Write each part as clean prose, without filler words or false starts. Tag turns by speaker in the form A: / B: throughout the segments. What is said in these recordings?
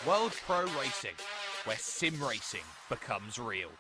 A: World Pro Racing, where sim racing becomes real.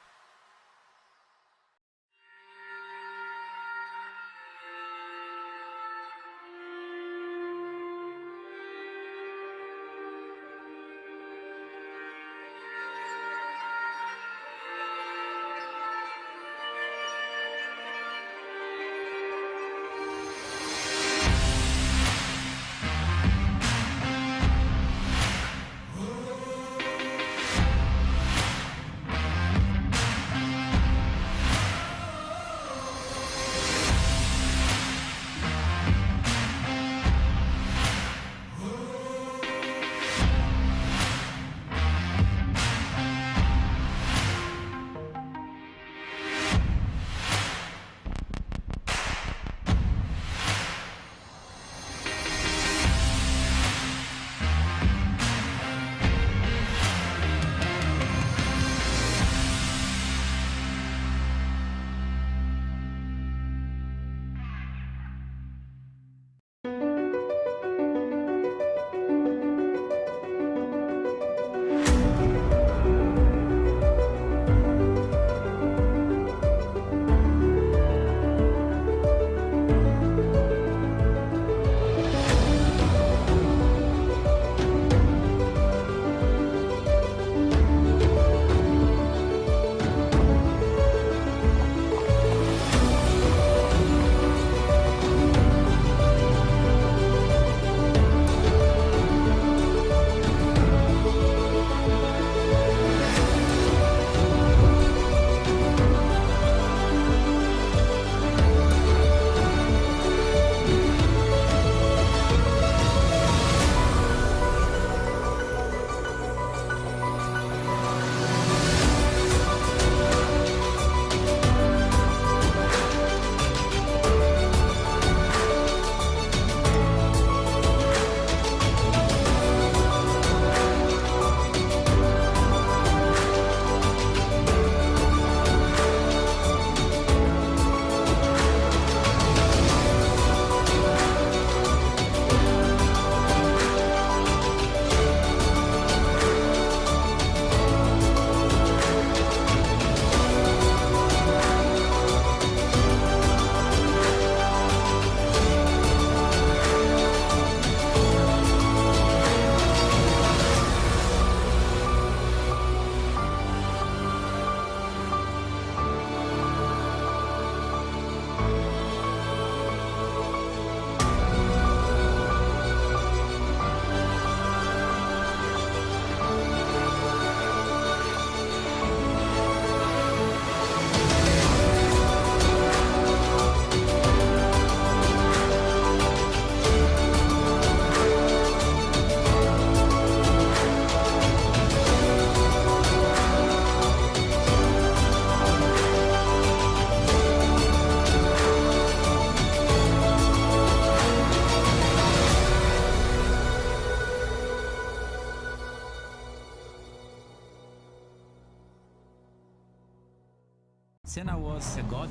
B: Senna was a god.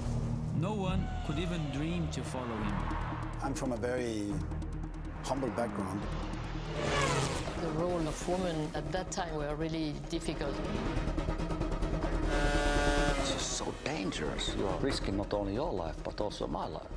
B: No one could even dream to follow him.
C: I'm from a very humble background.
D: The role of women at that time were really difficult.
E: This is so dangerous. You are risking not only your life, but also my life.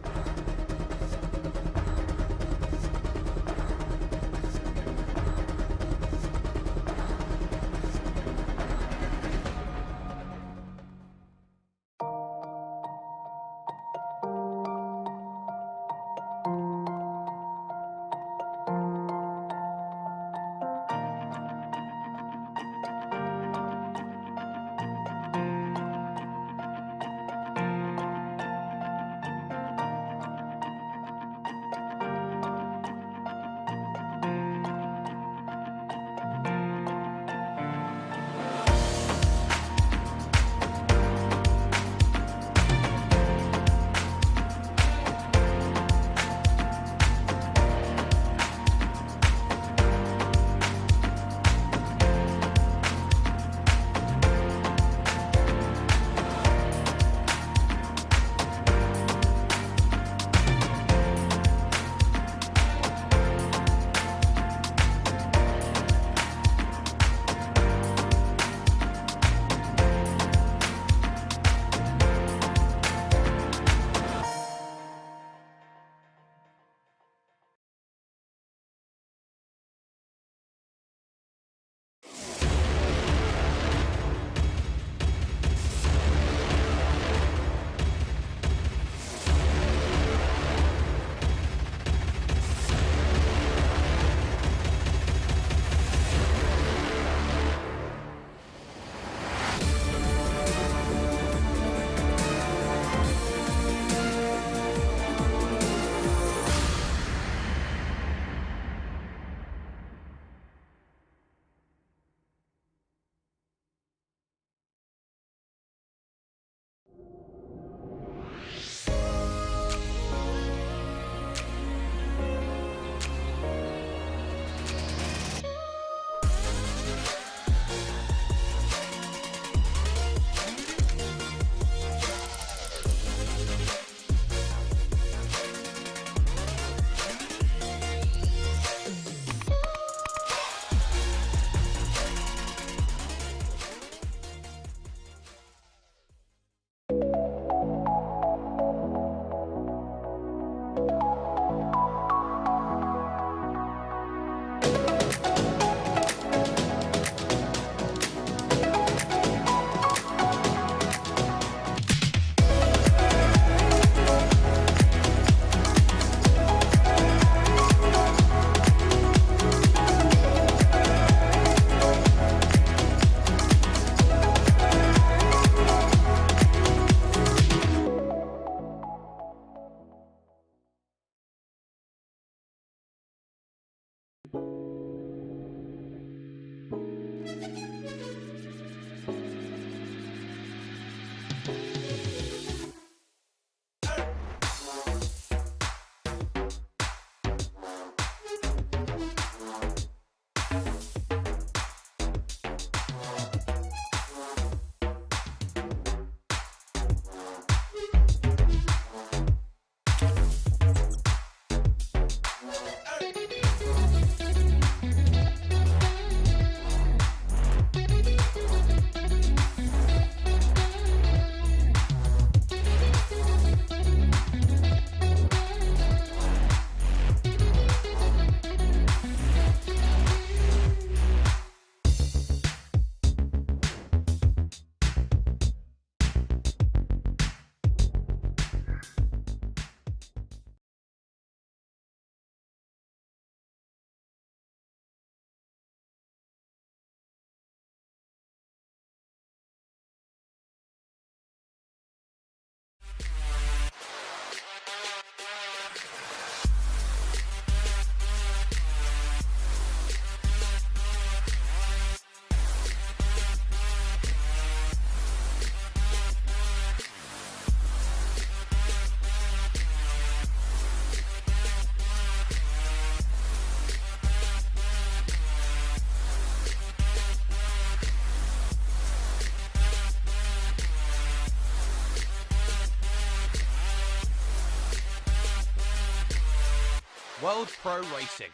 A: World Pro Racing,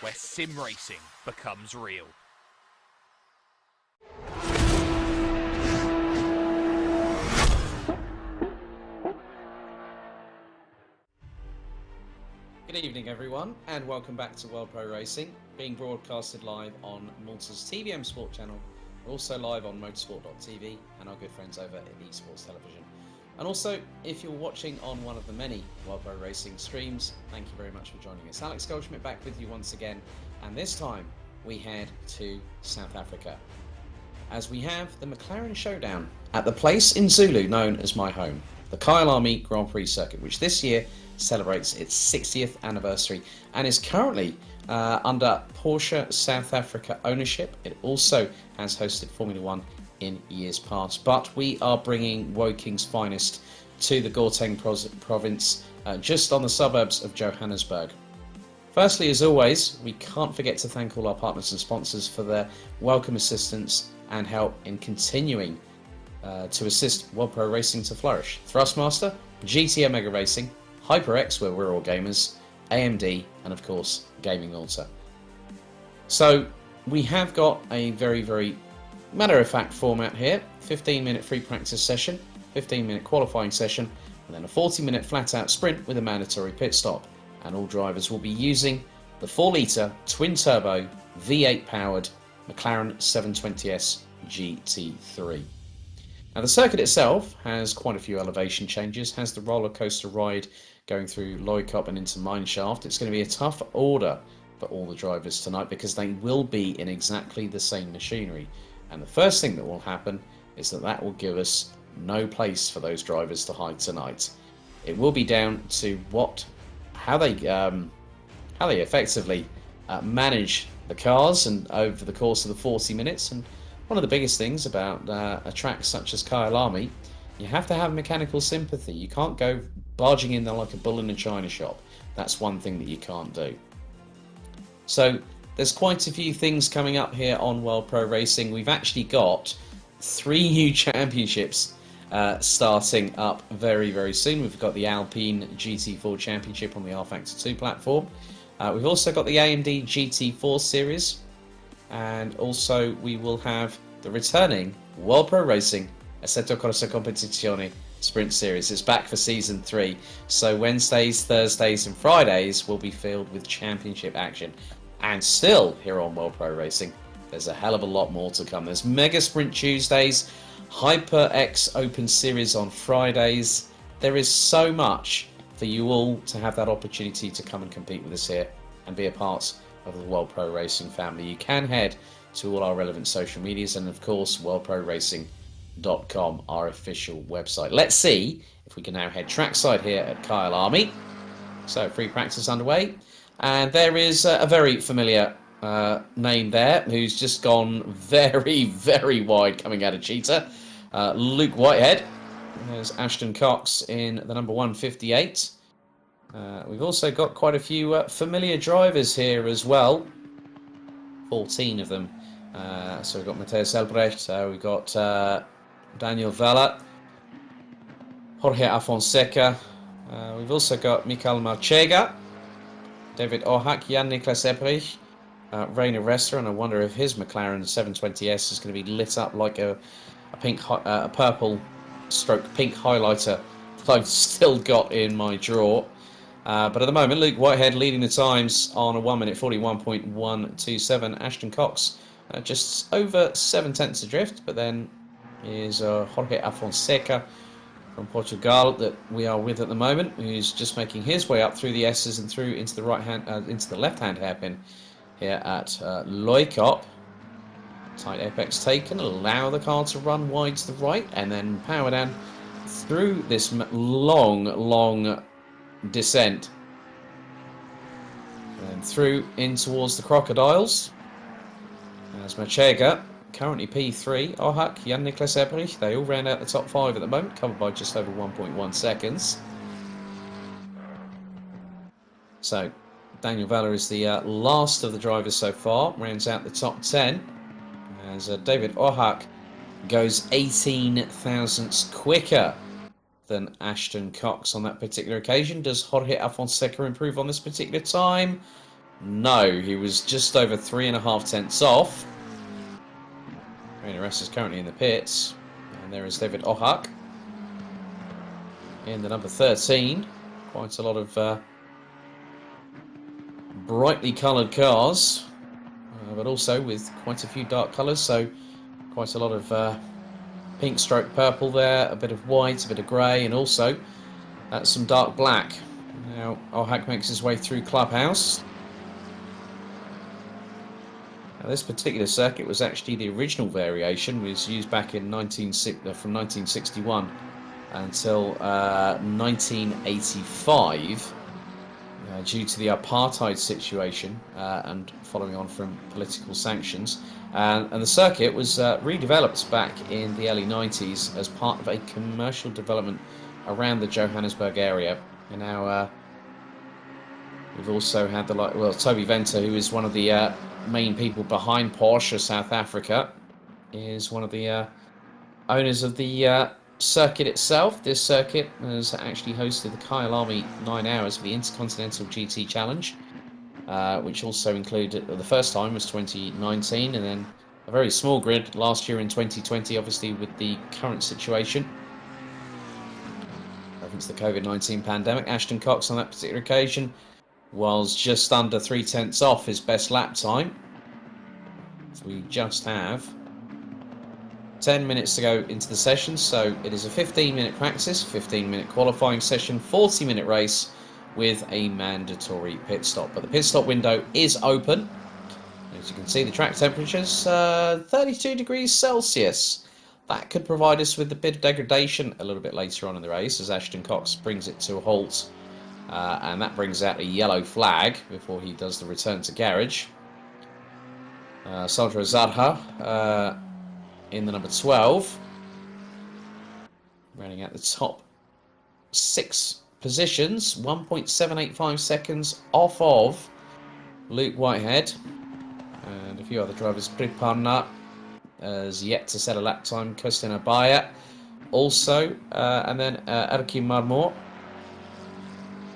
A: where sim racing becomes real.
F: Good evening everyone, and welcome back to World Pro Racing, being broadcasted live on Malta's TVM Sport channel. We're also live on motorsport.tv and our good friends over at eSports Television. And also, if you're watching on one of the many World Pro Racing streams, thank you very much for joining us. Alex Goldschmidt back with you once again, and this time we head to South Africa, as we have the McLaren Showdown at the place in Zulu known as my home, the Kyalami Grand Prix circuit, which this year celebrates its 60th anniversary and is currently under Porsche South Africa ownership. It also has hosted Formula One in years past, but we are bringing Woking's finest to the Gauteng province, just on the suburbs of Johannesburg. Firstly, as always, we can't forget to thank all our partners and sponsors for their welcome assistance and help in continuing to assist World Pro Racing to flourish. Thrustmaster, GT Omega Racing, HyperX, where we're all gamers, AMD, and of course, Gaming Malta. So we have got a very matter-of-fact format here. 15-minute free practice session, 15-minute qualifying session, and then a 40-minute flat-out sprint with a mandatory pit stop. And all drivers will be using the 4-litre twin-turbo V8-powered McLaren 720S GT3. Now the circuit itself has quite a few elevation changes, has the roller coaster ride going through Loikop and into Mineshaft. It's going to be a tough order for all the drivers tonight because they will be in exactly the same machinery. And the first thing that will happen is that will give us no place for those drivers to hide tonight. It will be down to how they effectively manage the cars and over the course of the 40 minutes. And one of the biggest things about a track such as Kyalami, you have to have mechanical sympathy. You can't go barging in there like a bull in a china shop. That's one thing that you can't do. So there's quite a few things coming up here on World Pro Racing. We've actually got 3 new championships starting up very soon. We've got the Alpine GT4 Championship on the R-Factor 2 platform. We've also got the AMD GT4 series, and also we will have the returning World Pro Racing Assetto Corsa Competizione Sprint Series. It's back for Season 3, so Wednesdays, Thursdays and Fridays will be filled with championship action. And still, here on World Pro Racing, there's a hell of a lot more to come. There's Mega Sprint Tuesdays, HyperX Open Series on Fridays. There is so much for you all to have that opportunity to come and compete with us here and be a part of the World Pro Racing family. You can head to all our relevant social medias and, of course, worldproracing.com, our official website. Let's see if we can now head trackside here at Kyalami. So, free practice underway. And there is a very familiar name there, who's just gone very, very wide coming out of Cheetah. Luke Whitehead. There's Ashton Cox in the number 158. We've also got quite a few familiar drivers here as well. 14 of them. So we've got Matthias Elbrecht, we've got Daniel Vella, Jorge Afonseca. We've also got Michael Marchega, David Ohak, Jan-Niklas Ebrich, Rainer Rester, and I wonder if his McLaren 720S is going to be lit up like a purple stroke pink highlighter that I've still got in my drawer. But at the moment, Luke Whitehead leading the times on a 1 minute 41.127. Ashton Cox just over 7/10 adrift, but then is Jorge Afonseca from Portugal that we are with at the moment, who's just making his way up through the S's and through into the left-hand hairpin here at Loikop. Tight apex taken, allow the car to run wide to the right, and then power down through this long descent and through in towards the crocodiles. As Machega, currently P3, Ohak, Jan-Niklas Ebrich, they all round out the top 5 at the moment, covered by just over 1.1 seconds. So Daniel Vella is the last of the drivers so far, rounds out the top 10, as David Ohak goes 18 thousandths quicker than Ashton Cox on that particular occasion. Does Jorge Afonseca improve on this particular time? No, he was just over 3.5 tenths off. Rainer Rest is currently in the pits, and there is David Ohak in the number 13. Quite a lot of brightly coloured cars, but also with quite a few dark colours, so quite a lot of pink stroke purple there, a bit of white, a bit of grey, and also some dark black. Now Ohak makes his way through Clubhouse. Now, this particular circuit was actually the original variation, was used back in from 1961 until 1985 due to the apartheid situation and following on from political sanctions. And the circuit was redeveloped back in the early 90s as part of a commercial development around the Johannesburg area. And now we've also had Toby Venter, who is one of the main people behind Porsche South Africa, is one of the owners of the circuit itself. This circuit has actually hosted the Kyalami 9 Hours for the Intercontinental GT Challenge, which also included, the first time was 2019, and then a very small grid last year in 2020, obviously with the current situation. Reference the COVID-19 pandemic. Ashton Cox on that particular occasion was just under 3/10 off his best lap time. So we just have 10 minutes to go into the session, so it is a 15-minute practice, 15-minute qualifying session, 40-minute race with a mandatory pit stop. But the pit stop window is open. As you can see, the track temperature's 32 degrees Celsius. That could provide us with a bit of degradation a little bit later on in the race as Ashton Cox brings it to a halt. And that brings out a yellow flag before he does the return to garage. Sandro Zadha in the number 12, running at the top 6 positions, 1.785 seconds off of Luke Whitehead. And a few other drivers. Pripanna has yet to set a lap time. Kostin Abaya also, and then Erki Marmor.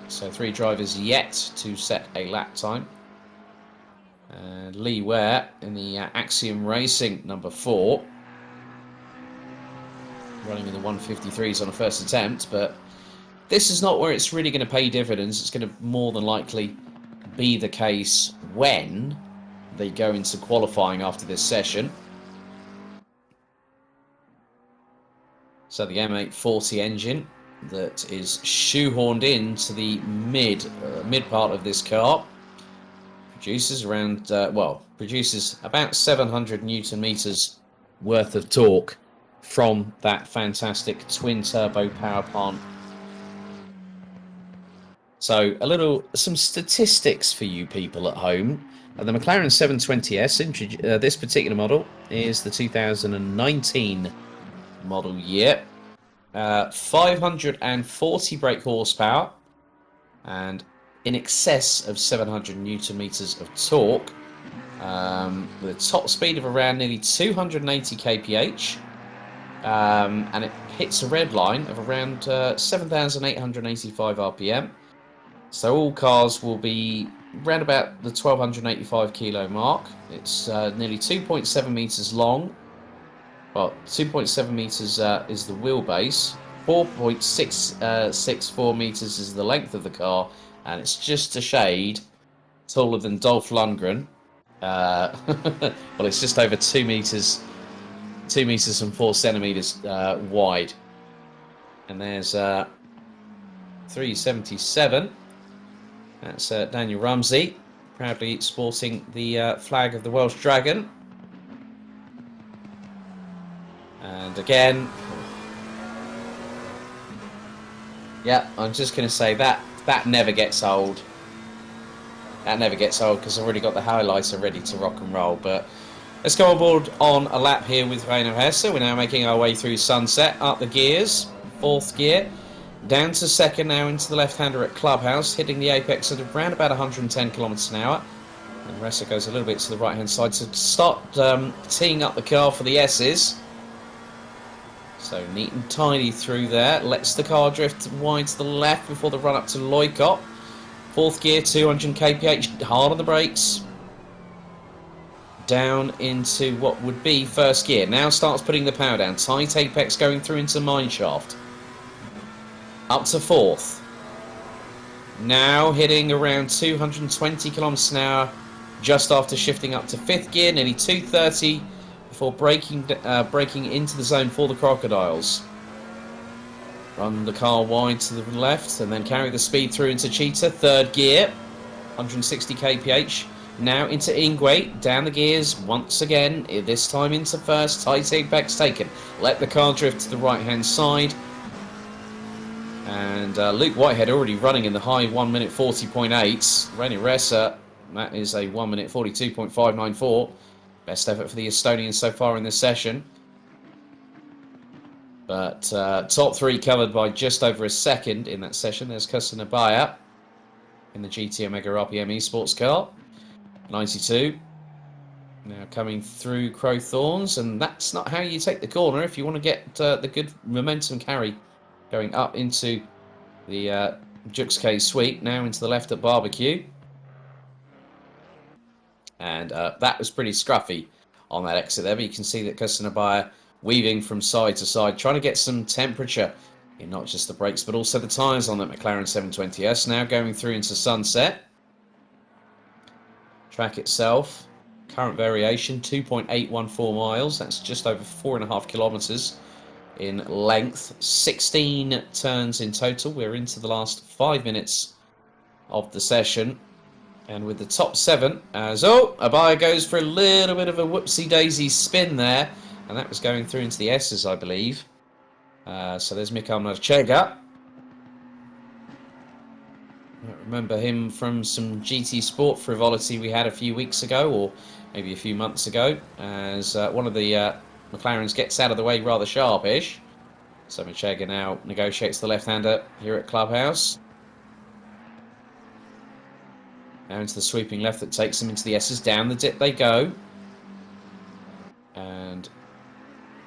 F: So 3 drivers yet to set a lap time. And Lee Ware in the Axiom Racing number 4. Running in the 153s on a first attempt, but this is not where it's really going to pay dividends. It's going to more than likely be the case when they go into qualifying after this session. So the M840 engine that is shoehorned into the mid part of this car produces around produces about 700 Newton meters worth of torque from that fantastic twin turbo power plant So some statistics for you people at home. The McLaren 720S, this particular model, is the 2019 model year. 540 brake horsepower and in excess of 700 newton meters of torque, with a top speed of around nearly 280 kph, and it hits a red line of around 7,885 rpm. So all cars will be around about the 1,285 kilo mark. It's nearly 2.7 meters long. Well, 2.7 meters is the wheelbase. 4.664 meters is the length of the car, and it's just a shade taller than Dolph Lundgren. Well, it's just over 2 meters, 2 meters and 4 centimeters wide. And there's 377. That's Daniel Rumsey, proudly sporting the flag of the Welsh Dragon. And again, yeah, I'm just going to say that never gets old. That never gets old because I've already got the highlighter ready to rock and roll. But let's go on board on a lap here with Reino Hesse. We're now making our way through Sunset, up the gears, 4th gear, down to 2nd, now into the left-hander at Clubhouse, hitting the apex at around about 110 kilometers an hour. And Hesse goes a little bit to the right-hand side to start teeing up the car for the S's. So neat and tidy through there. Lets the car drift wide to the left before the run up to Loikop. 4th gear, 200 kph, hard on the brakes. Down into what would be 1st gear. Now starts putting the power down. Tight apex going through into mineshaft. Up to 4th. Now hitting around 220 kilometers an hour just after shifting up to 5th gear, nearly 230 before braking into the zone for the Crocodiles. Run the car wide to the left and then carry the speed through into Cheetah, 3rd gear, 160 kph. Now into Ingwe, down the gears once again, this time into 1st, tight apex taken. Let the car drift to the right-hand side. And Luke Whitehead already running in the high 1 minute 40.8. René Ressa, that is a 1 minute 42.594. Best effort for the Estonians so far in this session. But top 3 covered by just over a second in that session. There's Kusanabaya in the GT Omega RPM Esports car. 92. Now coming through Crowthorns. And that's not how you take the corner if you want to get the good momentum carry going up into the Juxkay Sweep. Now into the left at Barbecue. And that was pretty scruffy on that exit there. But you can see that Kusanabaya weaving from side to side, trying to get some temperature in not just the brakes, but also the tyres on that McLaren 720S. Now going through into Sunset. Track itself, current variation, 2.814 miles. That's just over 4.5 kilometres in length. 16 turns in total. We're into the last 5 minutes of the session. And with the top 7, as Abaya goes for a little bit of a whoopsie-daisy spin there. And that was going through into the S's, I believe. So there's Mikael Marchega. I remember him from some GT Sport frivolity we had a few weeks ago, or maybe a few months ago, as one of the McLarens gets out of the way rather sharpish. So Marchega now negotiates the left-hander here at Clubhouse. Now into the sweeping left that takes them into the S's. Down the dip they go. And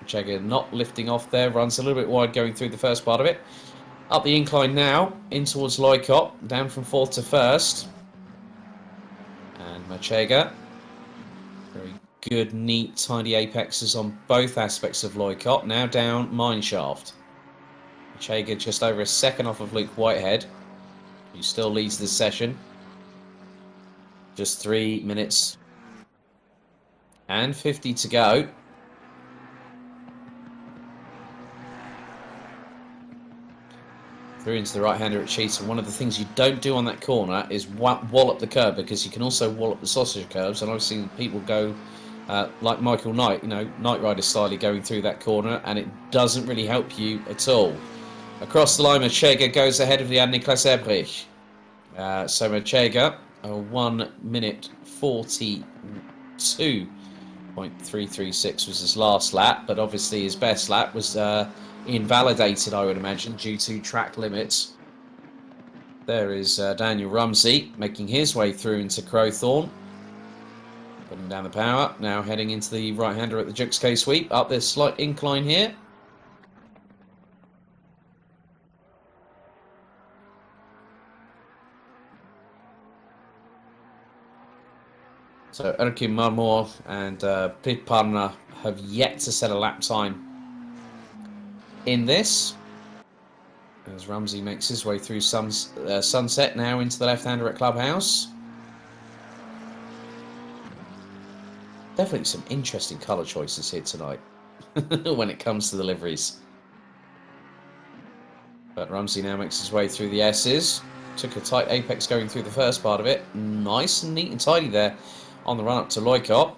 F: Marchega not lifting off there. Runs a little bit wide going through the first part of it. Up the incline now. In towards Loikop. Down from 4th to 1st. And Marchega. Very good, neat, tidy apexes on both aspects of Loikop. Now down mineshaft. Marchega just over a second off of Luke Whitehead, who still leads this session. Just 3 minutes and 50 to go. Through into the right-hander at Cheetah. One of the things you don't do on that corner is wallop the curb, because you can also wallop the sausage curbs. And I've seen people go like Michael Knight, you know, Knight Rider style, going through that corner, and it doesn't really help you at all. Across the line, Marchega goes ahead of the Niklas Ebrich. So Machega, 1 minute 42.336 was his last lap, but obviously his best lap was invalidated, I would imagine, due to track limits. There is Daniel Rumsey making his way through into Crowthorne. Putting down the power, now heading into the right-hander at the Jux K sweep. Up this slight incline here. So Erkin Marmor and Pit Parna have yet to set a lap time in this. As Rumsey makes his way through Sunset now into the left-hander at Clubhouse. Definitely some interesting colour choices here tonight when it comes to the liveries. But Rumsey now makes his way through the S's. Took a tight apex going through the first part of it. Nice and neat and tidy there on the run up to Loikop.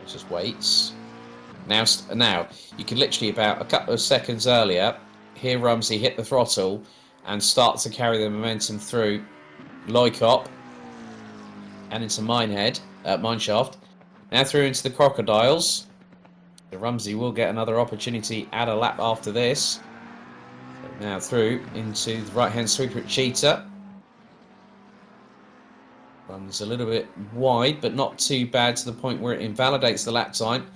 F: He just waits. Now, you can literally about a couple of seconds earlier hear Rumsey hit the throttle and start to carry the momentum through Loikop and into Mineshaft. Now through into the Crocodiles. So Rumsey will get another opportunity at a lap after this. So now through into the right-hand sweeper at Cheetah. Runs a little bit wide, but not too bad to the point where it invalidates the lap time.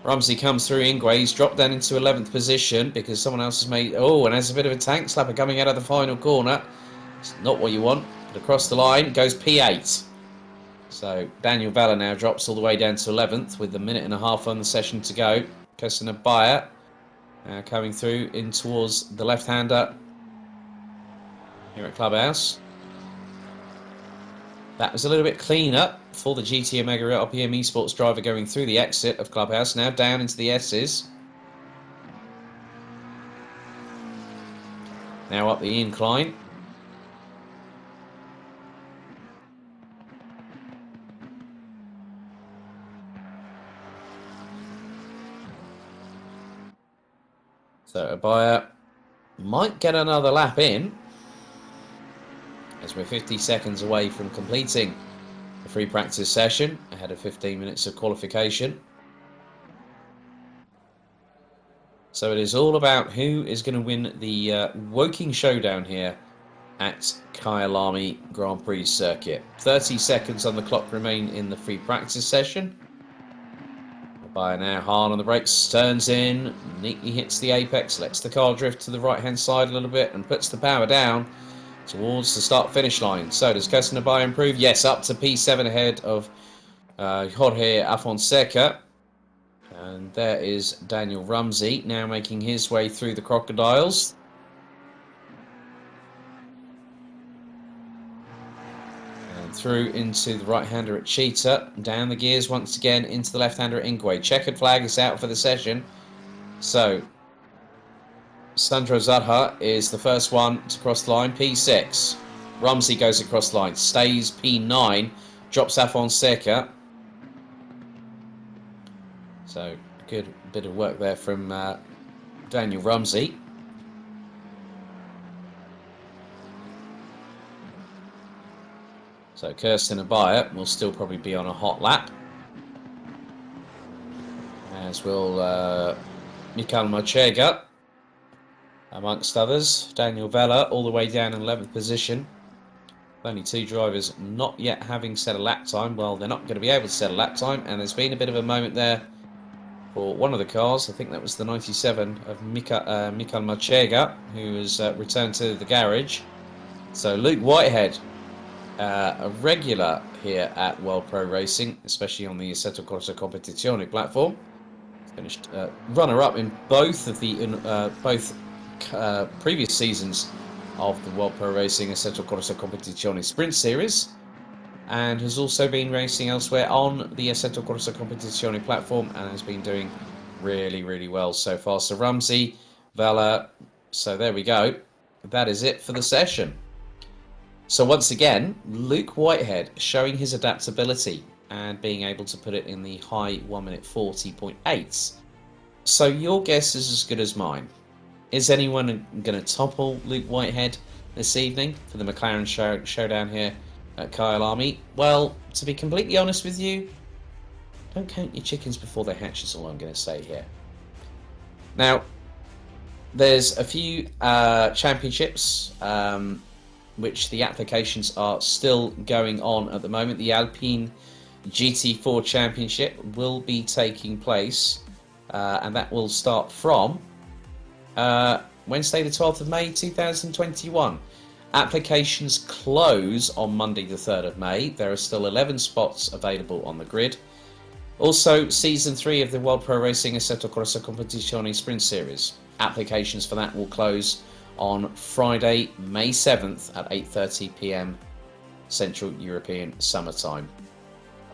F: Rumsey comes through Ingwe. He's dropped down into 11th position because someone else has made... Oh, and has a bit of a tank slapper coming out of the final corner. It's not what you want. But across the line goes P8. So Daniel Vella now drops all the way down to 11th with a minute and a half on the session to go. Kirsten Abaya coming through in towards the left-hander here at Clubhouse. That was a little bit cleaner for the GT Omega RPM Esports driver going through the exit of Clubhouse. Now down into the S's. Now up the incline. So Abaya might get another lap in, as we're 50 seconds away from completing the free practice session, ahead of 15 minutes of qualification. So it is all about who is going to win the Woking Showdown here at Kyalami Grand Prix circuit. 30 seconds on the clock remain in the free practice session. By now, hard on the brakes, turns in, neatly hits the apex, lets the car drift to the right-hand side a little bit and puts the power down towards the start-finish line. So does Kirsten Abaya improve? Yes, up to P7 ahead of Jorge Afonseca. And there is Daniel Rumsey now making his way through the Crocodiles. Through into the right-hander at Cheetah, down the gears once again into the left-hander at Ingwe. Checkered flag is out for the session. So, Sandro Zadha is the first one to cross the line, P6. Rumsey goes across the line, stays P9, drops Afonseca. So, good bit of work there from Daniel Rumsey. So Kirsten Abaya will still probably be on a hot lap, as will Mikhail Machega, amongst others. Daniel Vella all the way down in 11th position. Only two drivers not yet having set a lap time. Well, they're not going to be able to set a lap time, and there's been a bit of a moment there for one of the cars. I think that was the 97 of Mikhail Machega, who has returned to the garage. So Luke Whitehead, a regular here at World Pro Racing, especially on the Assetto Corsa Competizione platform. Finished runner-up in both of the previous seasons of the World Pro Racing Assetto Corsa Competizione Sprint Series, and has also been racing elsewhere on the Assetto Corsa Competizione platform and has been doing really, really well so far. So Rumsey, Vella, so there we go. That is it for the session. So once again, Luke Whitehead showing his adaptability and being able to put it in the high 1 minute 40.8s. So your guess is as good as mine. Is anyone going to topple Luke Whitehead this evening for the McLaren showdown here at Kyle Army? Well, to be completely honest with you, don't count your chickens before they hatch is all I'm going to say here. Now, there's a few championships which the applications are still going on at the moment. The Alpine GT4 Championship will be taking place, and that will start from Wednesday the 12th of May 2021. Applications close on Monday the 3rd of May. There are still 11 spots available on the grid. Also, Season 3 of the World Pro Racing Assetto Corsa Competizione Sprint Series. Applications for that will close on Friday, May 7th at 8:30 PM Central European Summer Time.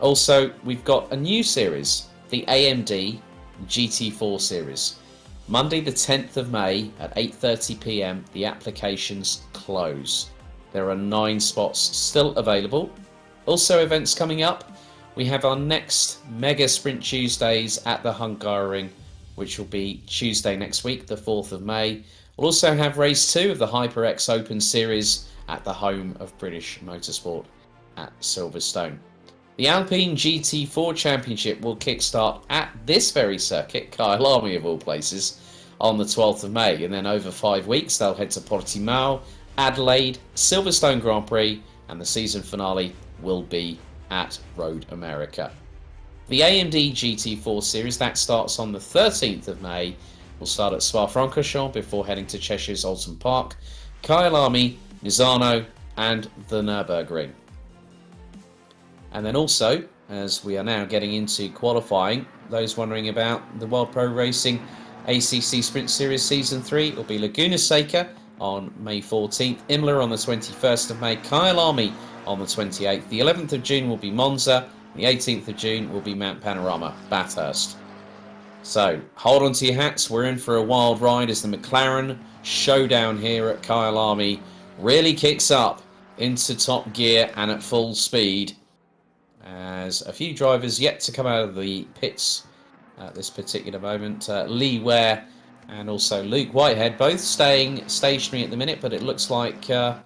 F: Also, we've got a new series, the AMD GT4 Series. Monday the 10th of May at 8:30 PM, the applications close. There are 9 spots still available. Also, events coming up. We have our next Mega Sprint Tuesdays at the Hungaroring, which will be Tuesday next week, the 4th of May. We'll also have Race 2 of the HyperX Open Series at the home of British Motorsport at Silverstone. The Alpine GT4 Championship will kickstart at this very circuit, Kyle Army of all places, on the 12th of May. And then over 5 weeks, they'll head to Portimao, Adelaide, Silverstone Grand Prix, and the season finale will be at Road America. The AMD GT4 Series, that starts on the 13th of May, will start at Spa-Francorchamps before heading to Cheshire's Alton Park, Kyle Army, Misano, and the Nürburgring. And then also, as we are now getting into qualifying, those wondering about the World Pro Racing ACC Sprint Series Season 3, it will be Laguna Seca on May 14th, Imola on the 21st of May, Kyle Army on the 28th. The 11th of June will be Monza, the 18th of June will be Mount Panorama, Bathurst. So, hold on to your hats, we're in for a wild ride as the McLaren showdown here at Kyle Army really kicks up into top gear and at full speed, as a few drivers yet to come out of the pits at this particular moment. Lee Ware and also Luke Whitehead both staying stationary at the minute, but it looks like a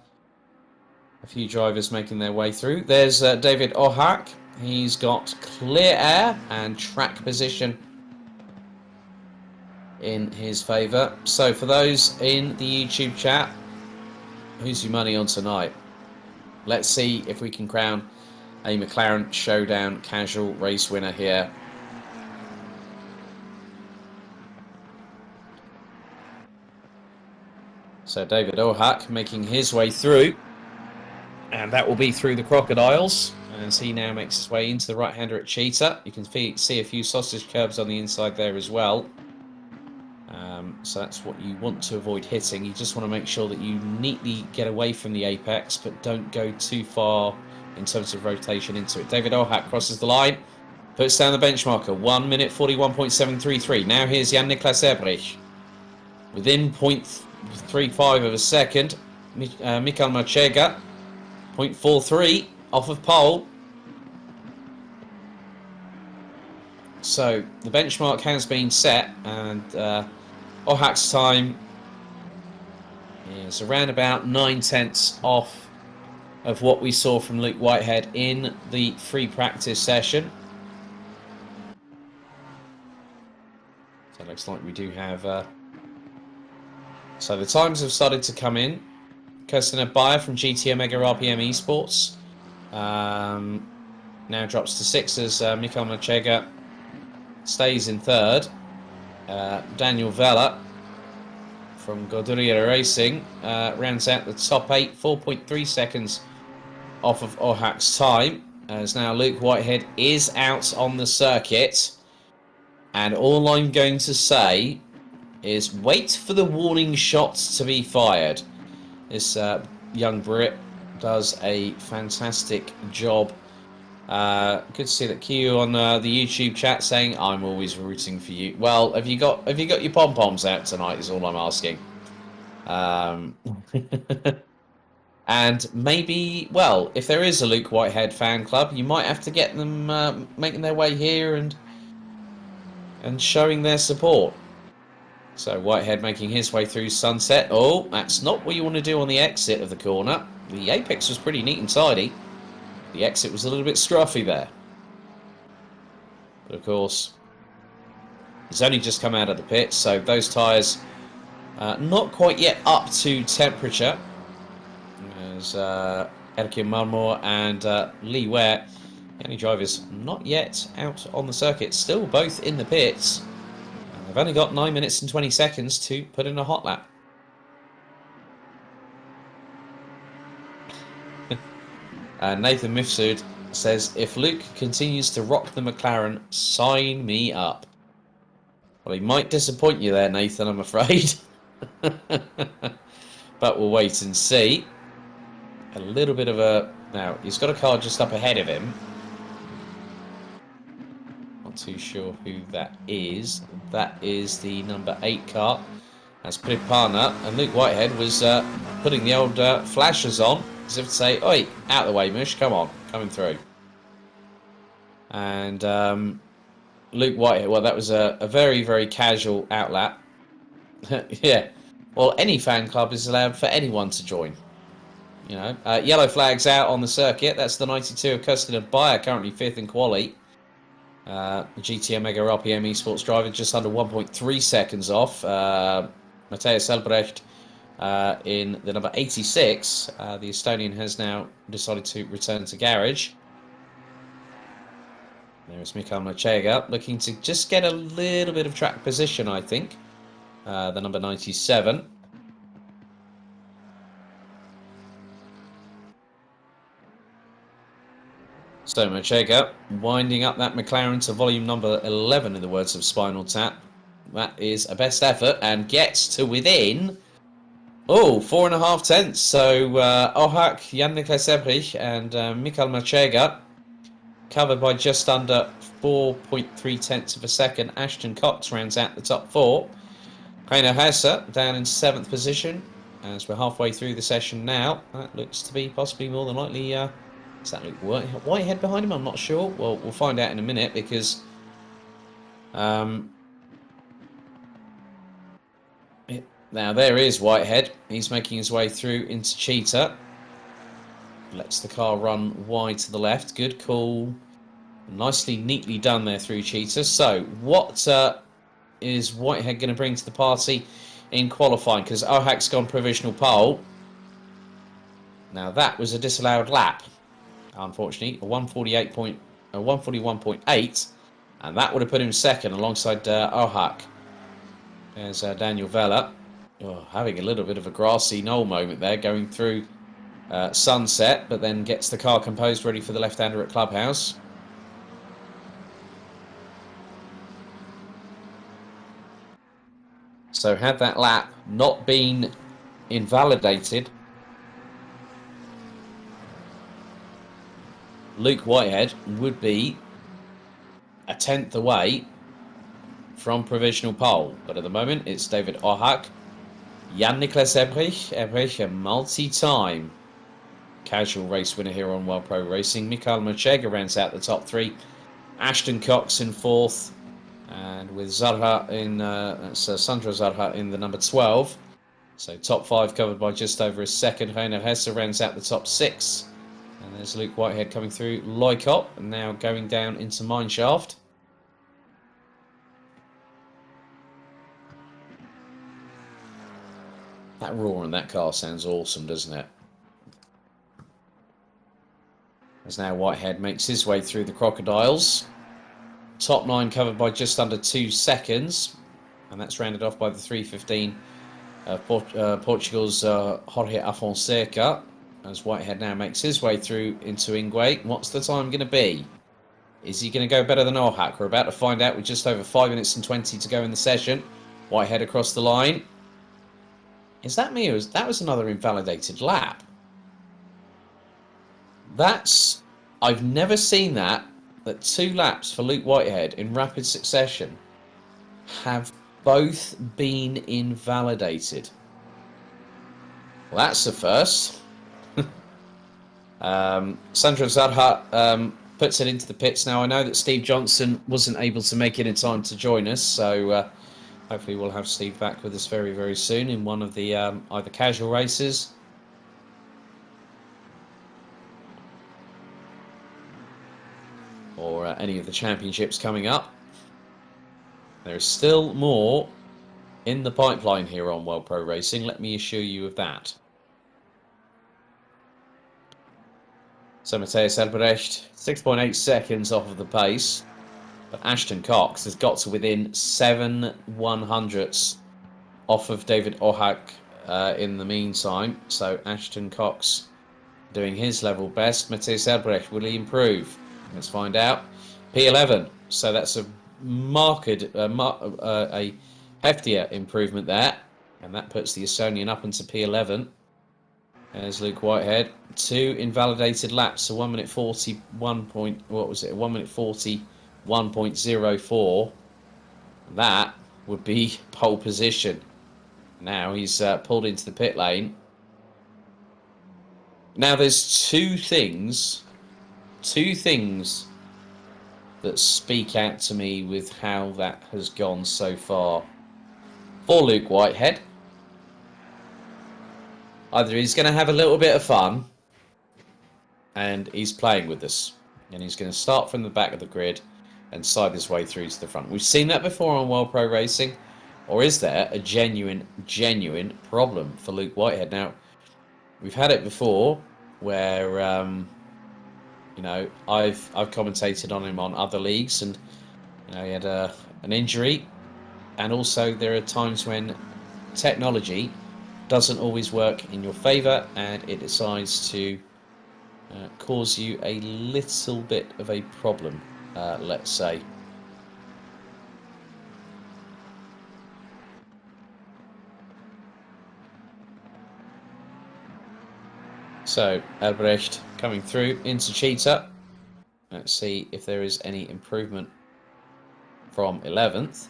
F: few drivers making their way through. There's David Ohak. He's got clear air and track position in his favour. So for those in the YouTube chat, who's your money on tonight? Let's see if we can crown a McLaren Showdown casual race winner here. So David Ohak making his way through, and that will be through the crocodiles as he now makes his way into the right-hander at Cheetah. You can see a few sausage curbs on the inside there as well. So that's what you want to avoid hitting. You just want to make sure that you neatly get away from the apex, but don't go too far in terms of rotation into it. David Ohak crosses the line, puts down the benchmarker, 1 minute 41.733. Now here's Jan-Niklas Ebrich. Within 0.35 of a second, Michael Machega, 0.43 off of pole. So the benchmark has been set, and Ohak's time is around about 9/10 off of what we saw from Luke Whitehead in the free practice session. So it looks like we do have... So the times have started to come in. Kirsten Abaya from GT Omega RPM Esports now drops to 6 as Michael Machega stays in 3rd. Daniel Vella from Goduria Racing rounds out the top 8, 4.3 seconds off of Ohak's time, as now Luke Whitehead is out on the circuit. And all I'm going to say is wait for the warning shots to be fired. This young Brit does a fantastic job. Good to see that Q on the YouTube chat saying, "I'm always rooting for you." Well, have you got your pom-poms out tonight is all I'm asking. And maybe, well, if there is a Luke Whitehead fan club, you might have to get them making their way here and showing their support. So Whitehead making his way through Sunset. Oh, that's not what you want to do on the exit of the corner. The apex was pretty neat and tidy. The exit was a little bit scruffy there. But of course, he's only just come out of the pit, so those tyres not quite yet up to temperature. As Erkin Marmor and Lee Ware, the only drivers not yet out on the circuit, still both in the pits. They've only got 9 minutes and 20 seconds to put in a hot lap. Nathan Mifsud says, if Luke continues to rock the McLaren, sign me up. Well, he might disappoint you there, Nathan, I'm afraid. But we'll wait and see. A little bit of a... Now, he's got a car just up ahead of him. Not too sure who that is. That is the number 8 car. That's Pripana. And Luke Whitehead was putting the old flashers on, as if to say, oi, out the way, Mush, come on, coming through. And Luke Whitehead, well, that was a very, very casual outlap. Yeah, well, any fan club is allowed for anyone to join. You know, yellow flags out on the circuit. That's the 92 of Custard and Bayer, currently 5th in quali. The GT Omega RPM Esports driver just under 1.3 seconds off. Matthias Elbrecht in the number 86. The Estonian has now decided to return to garage. There's Mikhail Machega looking to just get a little bit of track position, I think. The number 97. So Machega winding up that McLaren to volume number 11 in the words of Spinal Tap. That is a best effort and gets to within 4.5 tenths. So Ohak, Yannick Lesebrich and Mikhail Machega covered by just under 4.3 tenths of a second. Ashton Cox rounds out the top 4. Heiner Hesse down in 7th position as we're halfway through the session now. That looks to be possibly more than likely... Is that Luke Whitehead behind him? I'm not sure. Well, we'll find out in a minute because now there is Whitehead. He's making his way through into Cheetah. Lets the car run wide to the left. Good call. Nicely, neatly done there through Cheetah. So what is Whitehead going to bring to the party in qualifying? Because Ohak's gone provisional pole. Now that was a disallowed lap. Unfortunately, a 141.8, and that would have put him second alongside Ohak. There's Daniel Vella, having a little bit of a grassy knoll moment there, going through Sunset, but then gets the car composed, ready for the left-hander at Clubhouse. So had that lap not been invalidated, Luke Whitehead would be a 10th away from provisional pole. But at the moment, it's David Ohak, Jan-Niklas Ebrich, a multi-time casual race winner here on World Pro Racing. Mikhail Machega rounds out the top 3. Ashton Cox in 4th. And with Zarha in, Sandra Zarha in the number 12. So top 5 covered by just over a second. Heiner Hesse rounds out the top 6. And there's Luke Whitehead coming through Loikop and now going down into Mineshaft. That roar in that car sounds awesome, doesn't it? As now Whitehead makes his way through the Crocodiles. Top 9 covered by just under 2 seconds. And that's rounded off by the 3:15 of Portugal's Jorge Afonseca. As Whitehead now makes his way through into Ingwe. What's the time going to be? Is he going to go better than Ohak? We're about to find out with just over 5 minutes and 20 to go in the session. Whitehead across the line. Is that me or that was another invalidated lap? I've never seen that 2 laps for Luke Whitehead in rapid succession have both been invalidated. Well, that's the first. Sandra Zadha puts it into the pits now. I know that Steve Johnson wasn't able to make it in time to join us, so Hopefully we'll have Steve back with us very, very soon in one of the either casual races or any of the championships coming up. There's still more in the pipeline here on World Pro Racing, let me assure you of that. So Matthias Albrecht, 6.8 seconds off of the pace. But Ashton Cox has got to within 7/100ths off of David Ohak in the meantime. So Ashton Cox doing his level best. Matthias Albrecht, will he improve? Let's find out. P11. So that's a a heftier improvement there. And that puts the Estonian up into P11. There's Luke Whitehead. 2 invalidated laps. So 1 minute 41 point... What was it? 1 minute 41.04. That would be pole position. Now he's pulled into the pit lane. Now there's two things that speak out to me with how that has gone so far for Luke Whitehead. Either he's going to have a little bit of fun and he's playing with us, and he's going to start from the back of the grid and side his way through to the front. We've seen that before on World Pro Racing. Or is there a genuine problem for Luke Whitehead? Now, we've had it before where, you know, I've commentated on him on other leagues, and you know, he had an injury, and also there are times when technology doesn't always work in your favour, and it decides to cause you a little bit of a problem, let's say. So, Albrecht coming through into Cheetah. Let's see if there is any improvement from 11th.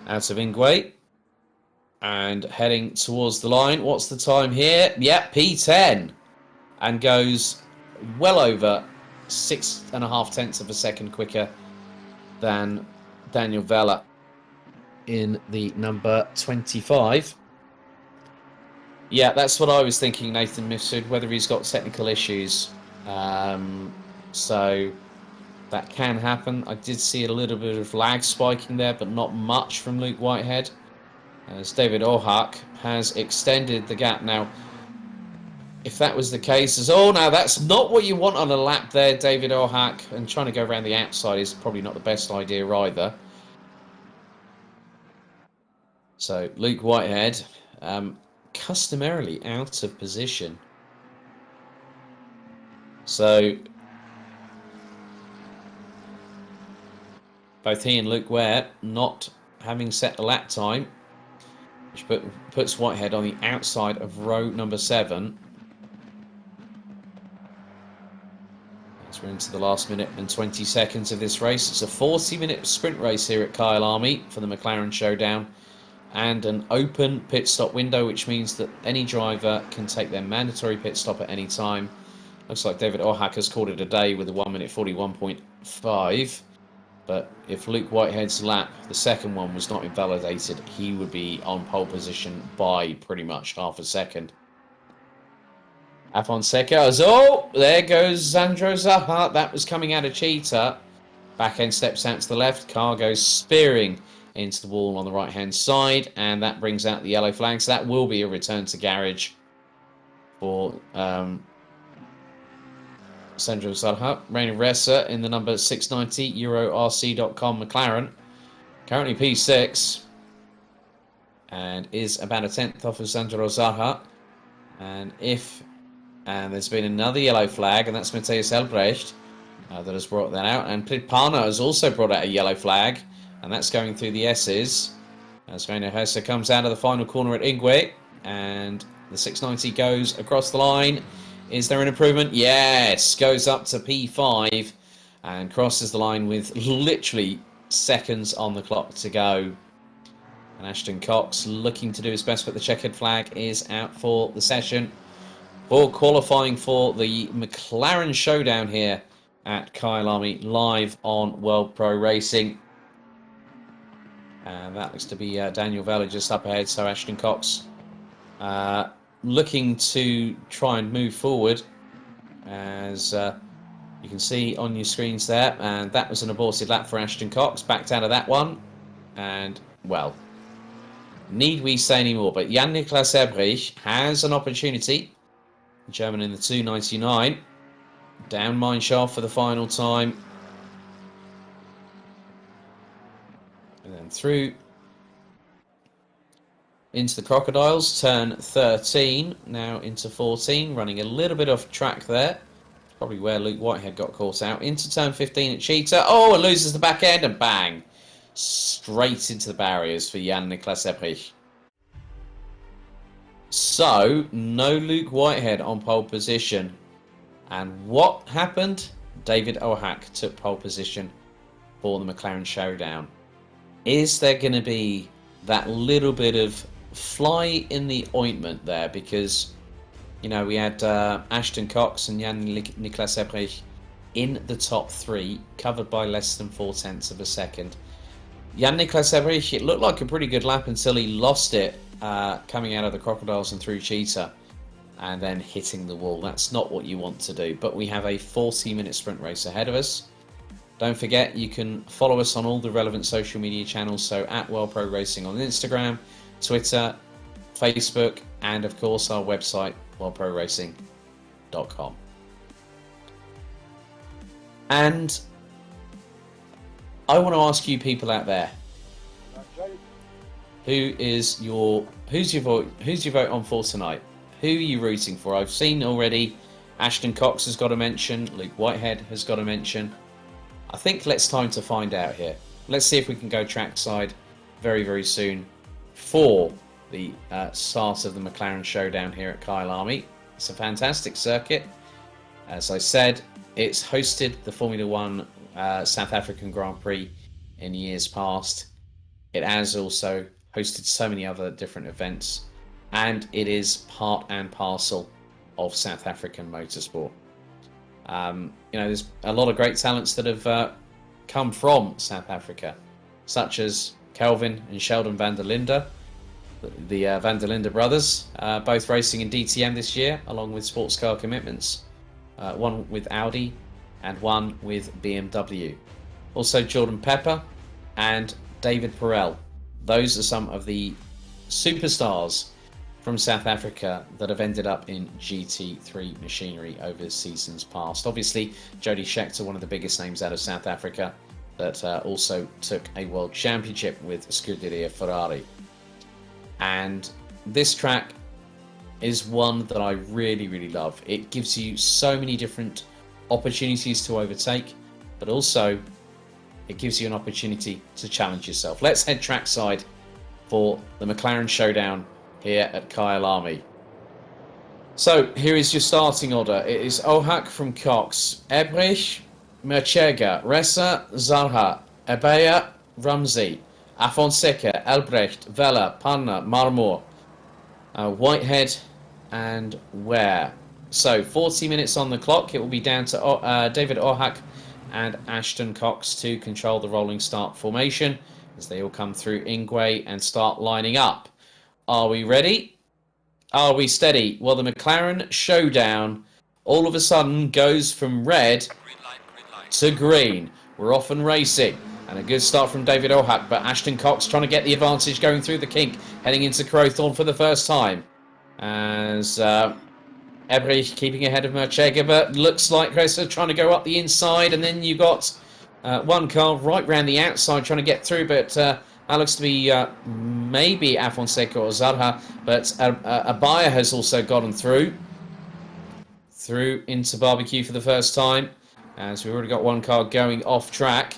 F: Out of Ingwe. And heading towards the line. What's the time here? Yep, P10. And goes well over 6.5 tenths of a second quicker than Daniel Vella in the number 25. Yeah, that's what I was thinking, Nathan Mifsud, whether he's got technical issues. So that can happen. I did see a little bit of lag spiking there, but not much from Luke Whitehead, as David Ohak has extended the gap. Now, if that was the case, oh, no, that's not what you want on a lap there, David Ohak, and trying to go around the outside is probably not the best idea either. So, Luke Whitehead, customarily out of position. So, both he and Luke Ware not having set a lap time, which puts Whitehead on the outside of row number 7. As we're into the last minute and 20 seconds of this race. It's a 40-minute sprint race here at Kyle Army for the McLaren Showdown, and an open pit stop window, which means that any driver can take their mandatory pit stop at any time. Looks like David Ohak has called it a day with a 1 minute 41.5. But if Luke Whitehead's lap, the second one, was not invalidated, he would be on pole position by pretty much half a second. Afonseca, oh, there goes Sandro Zaha. That was coming out of Cheetah. Back end steps out to the left. Car goes spearing into the wall on the right-hand side, and that brings out the yellow flag. So that will be a return to garage for Sandro Zaha. Rainer Ressa in the number 690 EuroRC.com McLaren, currently P6, and is about a tenth off of Sandro Zaha. And there's been another yellow flag, and that's Matthias Albrecht that has brought that out, and Pidpana has also brought out a yellow flag, and that's going through the S's as Rainer Ressa comes out of the final corner at Ingwe, and the 690 goes across the line. Is there an improvement? Yes, goes up to P5 and crosses the line with literally seconds on the clock to go. And Ashton Cox looking to do his best, but the checkered flag is out for the session. For qualifying for the McLaren Showdown here at Kyle Army live on World Pro Racing. And that looks to be Daniel Vella just up ahead. So Ashton Cox looking to try and move forward, as you can see on your screens there. And that was an aborted lap for Ashton Cox. Backed out of that one. And, well, need we say any more? But Jan-Niklas Ebrich has an opportunity. German in the 299. Down mineshaft for the final time. And then through into the Crocodiles. Turn 13. Now into 14. Running a little bit off track there. Probably where Luke Whitehead got caught out. Into turn 15 at Cheetah. Oh, it loses the back end and bang. Straight into the barriers for Jan-Niklas Ebrich. So, no Luke Whitehead on pole position. And what happened? David Ohak took pole position for the McLaren Showdown. Is there going to be that little bit of fly in the ointment there? Because, you know, we had Ashton Cox and Jan-Niklas Ebrich in the top 3, covered by less than 0.4 of a second. Jan-Niklas Ebrich, it looked like a pretty good lap until he lost it coming out of the Crocodiles and through Cheetah, and then hitting the wall. That's not what you want to do. But we have a 40-minute sprint race ahead of us. Don't forget, you can follow us on all the relevant social media channels. So at World Pro Racing on Instagram, Twitter, Facebook, and of course our website, worldproracing.com. And I want to ask you people out there, who's your vote on for tonight? Who are you rooting for? I've seen already Ashton Cox has got a mention, Luke Whitehead has got a mention. I think it's time to find out here. Let's see if we can go trackside very, very soon for the start of the McLaren Showdown here at Kyle Army. It's a fantastic circuit. As I said, it's hosted the Formula One South African Grand Prix in years past. It has also hosted so many other different events, and it is part and parcel of South African motorsport. You know, there's a lot of great talents that have come from South Africa, such as Kelvin and Sheldon van der Linde, the van der Linde brothers, both racing in DTM this year, along with sports car commitments, one with Audi and one with BMW. Also Jordan Pepper and David Perel. Those are some of the superstars from South Africa that have ended up in GT3 machinery over seasons past. Obviously, Jody Scheckter, one of the biggest names out of South Africa, that also took a world championship with Scuderia Ferrari. And this track is one that I really, really love. It gives you so many different opportunities to overtake, but also it gives you an opportunity to challenge yourself. Let's head trackside for the McLaren Showdown here at Kyle Army. So here is your starting order. It is Ohak from Cox, Ebrich, Merchega, Ressa, Zarha, Ebeya, Ramsey, Afonseca, Albrecht, Vella, Panna, Marmor, Whitehead and Ware. So 40 minutes on the clock. It will be down to David Ohak and Ashton Cox to control the rolling start formation as they all come through Ingwe and start lining up. Are we ready? Are we steady? Well, the McLaren Showdown all of a sudden goes from red to green. We're off and racing. And a good start from David Ohak, but Ashton Cox trying to get the advantage going through the kink, heading into Crowthorne for the first time. As Ebrich keeping ahead of Merchega, but looks like Ressa trying to go up the inside, and then you got one car right round the outside trying to get through, but that looks to be maybe Afonseca or Zarha, but Abaya has also gotten through into barbecue for the first time, as we've already got one car going off track.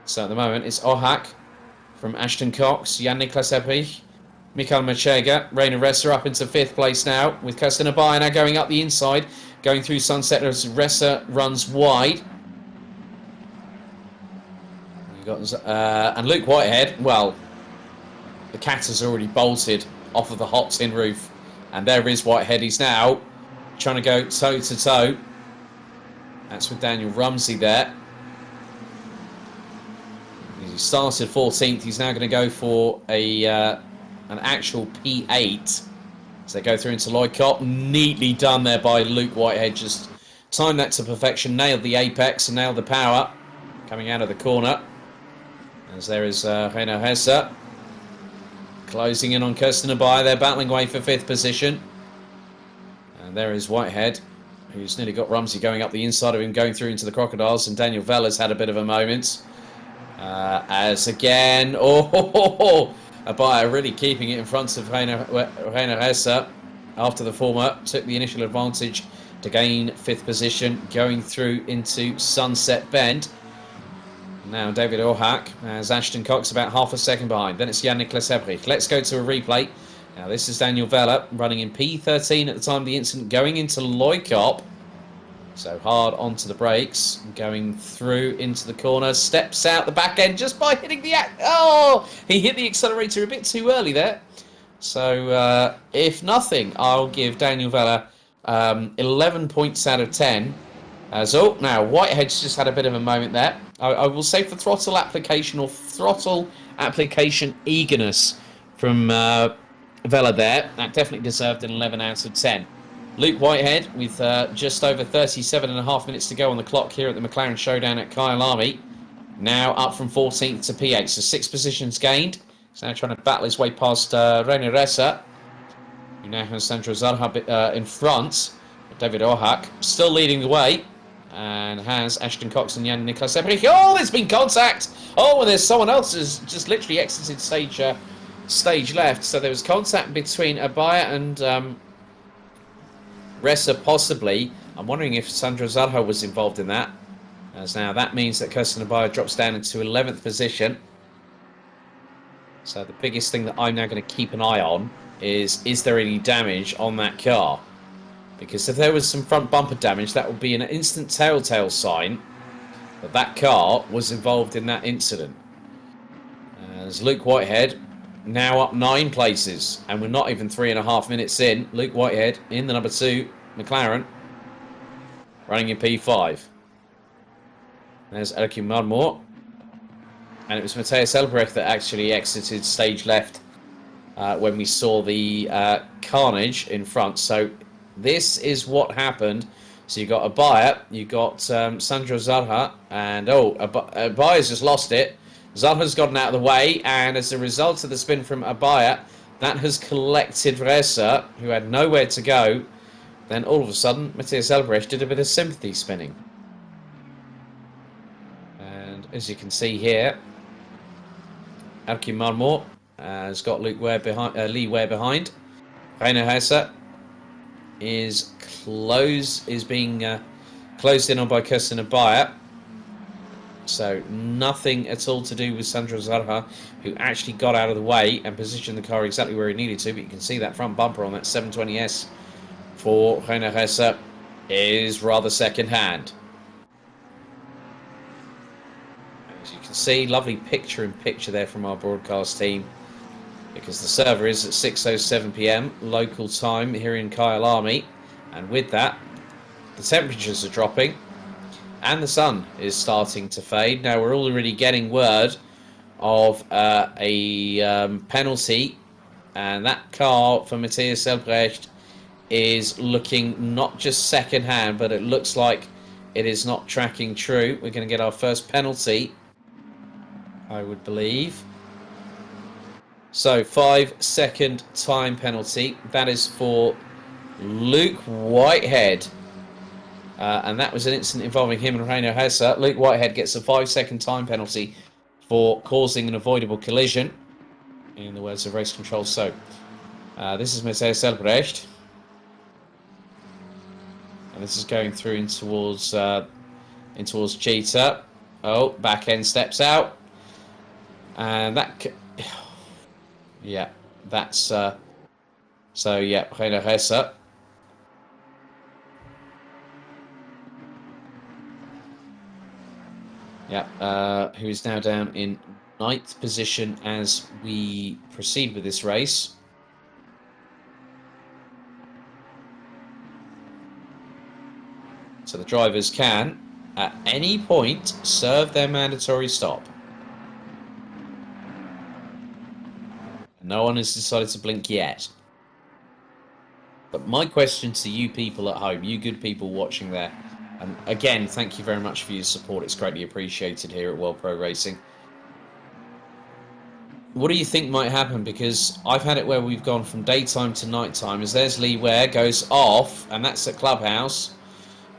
F: So at the moment it's Ohak from Ashton Cox, Jan-Niklas Ebrich, Mikael Merchega, Rainer Ressa up into 5th place now, with Kirsten Abaya now going up the inside, going through Sunset as Ressa runs wide. And Luke Whitehead, well, the cat has already bolted off of the hot tin roof, and there is Whitehead. He's now trying to go toe to toe That's with Daniel Rumsey there. He started 14th. He's now going to go for an actual P8. As they go through into Lloyd Kopp. Neatly done there by Luke Whitehead. Just timed that to perfection. Nailed the apex and nailed the power. Coming out of the corner. As there is Renaud Hesse. Closing in on Kirsten Abaya. They're battling away for 5th position. And there is Whitehead, who's nearly got Rumsey going up the inside of him, going through into the Crocodiles. And Daniel Vella's had a bit of a moment. As again, Abaya really keeping it in front of Renaud Hesse after the former took the initial advantage to gain 5th position, going through into Sunset Bend. Now David Orhak as Ashton Cox about half a second behind. Then it's Jan-Niklas Hebrich. Let's go to a replay. Now this is Daniel Vella running in P13 at the time of the incident, going into Lloyd Kopp. So hard onto the brakes, going through into the corner, steps out the back end just by hitting the... he hit the accelerator a bit too early there. So if nothing, I'll give Daniel Vella 11 points out of 10. Now Whitehead's just had a bit of a moment there. I will say for throttle application or throttle application eagerness from Vella there, that definitely deserved an 11 out of 10. Luke Whitehead with just over 37.5 minutes to go on the clock here at the McLaren Showdown at Kyalami. Now up from 14th to P8, so 6 positions gained. He's now trying to battle his way past Renaud Hesse, who now has Sandro Zarha in front. David Orhak still leading the way, and has Ashton Cox and Jan-Niklas Hebrich. Oh, there's been contact! Oh, and there's someone else who's just literally exited stage left. So there was contact between Abaya and Hesse possibly. I'm wondering if Sandro Zarha was involved in that. As now that means that Kirsten Abaya drops down into 11th position. So the biggest thing that I'm now going to keep an eye on is there any damage on that car? Because if there was some front bumper damage, that would be an instant telltale sign that that car was involved in that incident. As Luke Whitehead now up 9 places, and we're not even 3.5 minutes in. Luke Whitehead in the number 2 McLaren, running in P5. There's Erky Marmor, and it was Matthias Elbrecht that actually exited stage left when we saw the carnage in front. So this is what happened. So you got Abaya, you got Sandro Zarha, and Abaya's just lost it. Zarha's gotten out of the way, and as a result of the spin from Abaya, that has collected Hesse, who had nowhere to go. Then all of a sudden, Matthias Elbrecht did a bit of sympathy spinning. And as you can see here, Erky Marmor has got Lee Ware behind. Renaud Hesse is being closed in on by Kirsten Abaya. So nothing at all to do with Sandro Zarha, who actually got out of the way and positioned the car exactly where he needed to. But you can see that front bumper on that 720S for Renaud Hesse is rather second-hand. As you can see, lovely picture-in-picture there from our broadcast team, because the server is at 6:07 PM local time here in Kyalami, and with that, the temperatures are dropping. And the sun is starting to fade. Now we're already getting word of a penalty, and that car for Matthias Elbrecht is looking not just second hand, but it looks like it is not tracking true. We're going to get our first penalty, I would believe. So 5-second time penalty. That is for Luke Whitehead. And that was an incident involving him and Renaud Hesse. Luke Whitehead gets a 5-second time penalty for causing an avoidable collision, in the words of race control. So, this is Matthias Elbrecht. And this is going through in towards Cheetah. Oh, back end steps out. And that... yeah, that's... so, yeah, Renaud Hesse. Yeah, who is now down in 9th position as we proceed with this race. So the drivers can, at any point, serve their mandatory stop. No one has decided to blink yet. But my question to you people at home, you good people watching there, and again, thank you very much for your support. It's greatly appreciated here at World Pro Racing. What do you think might happen? Because I've had it where we've gone from daytime to nighttime. As there's Lee Ware goes off, and that's at Clubhouse.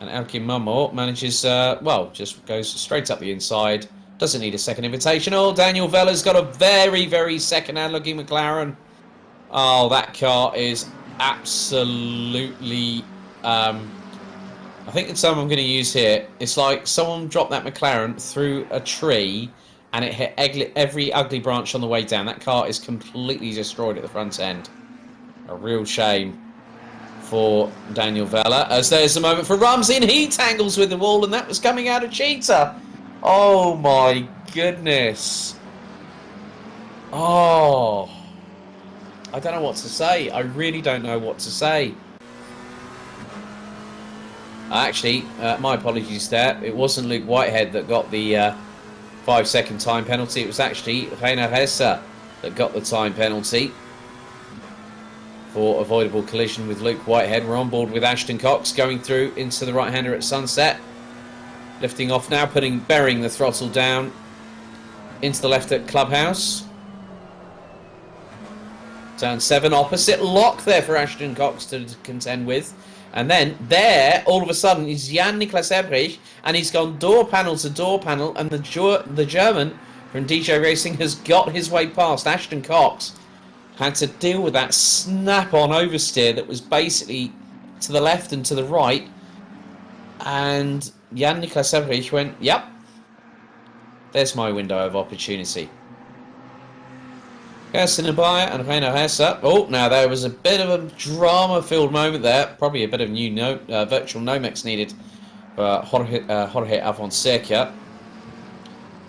F: And Elkin Mummo manages, well, just goes straight up the inside. Doesn't need a second invitation. Oh, Daniel Vella's got a very, very second-hand looking McLaren. Oh, that car is absolutely... I think the term I'm going to use here, it's like someone dropped that McLaren through a tree and it hit every ugly branch on the way down. That car is completely destroyed at the front end. A real shame for Daniel Vella, as there's a moment for Rumsey, and he tangles with the wall, and that was coming out of Cheetah. Oh my goodness. Oh, I don't know what to say. I really don't know what to say. Actually, my apologies there. It wasn't Luke Whitehead that got the 5-second time penalty. It was actually Reina Hessa that got the time penalty for avoidable collision with Luke Whitehead. We're on board with Ashton Cox going through into the right-hander at Sunset. Lifting off now, burying the throttle down into the left at Clubhouse. Turn 7, opposite lock there for Ashton Cox to contend with. And then there, all of a sudden, is Jan-Niklas Ebrich, and he's gone door panel to door panel, and the German from DJ Racing has got his way past. Ashton Cox had to deal with that snap-on oversteer that was basically to the left and to the right. And Jan-Niklas Ebrich went, yep, there's my window of opportunity. Kirsten Abaya and Reina Hessa. Oh, now there was a bit of a drama-filled moment there. Probably a bit of new virtual Nomex needed for Jorge Afonseca.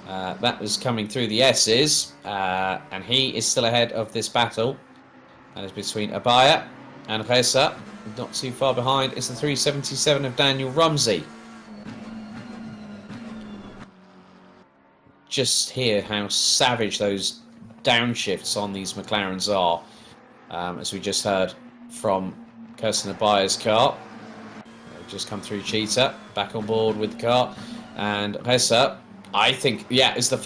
F: That was coming through the S's, and he is still ahead of this battle. And it's between Abaya and Hessa. Not too far behind is the 377 of Daniel Rumsey. Just hear how savage those downshifts on these McLarens are, as we just heard from Kirsten Abaya's car. They've just come through Cheetah, back on board with the car, and Hessa, I think, yeah, is the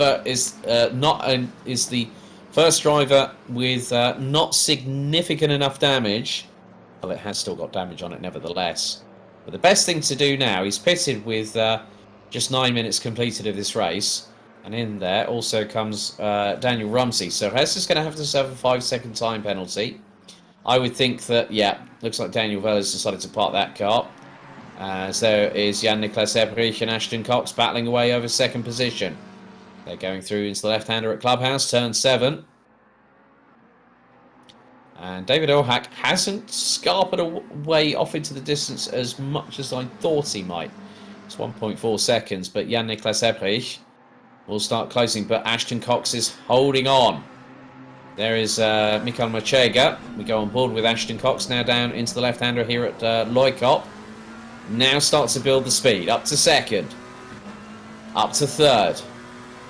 F: first driver with not significant enough damage. Well, it has still got damage on it, nevertheless. But the best thing to do now, he's pitted with just 9 minutes completed of this race. And in there also comes Daniel Rumsey. So Hessa's going to have to serve a 5-second time penalty. I would think that, yeah, looks like Daniel Vella's decided to park that car. So there is Jan-Niklas Ebrich and Ashton Cox battling away over second position. They're going through into the left-hander at Clubhouse, turn 7. And David Ohak hasn't scarpered away off into the distance as much as I thought he might. It's 1.4 seconds, but Jan-Niklas Ebrich will start closing, but Ashton Cox is holding on. There is Mikael Machega. We go on board with Ashton Cox now down into the left-hander here at Loikop. Now starts to build the speed. Up to second. Up to third.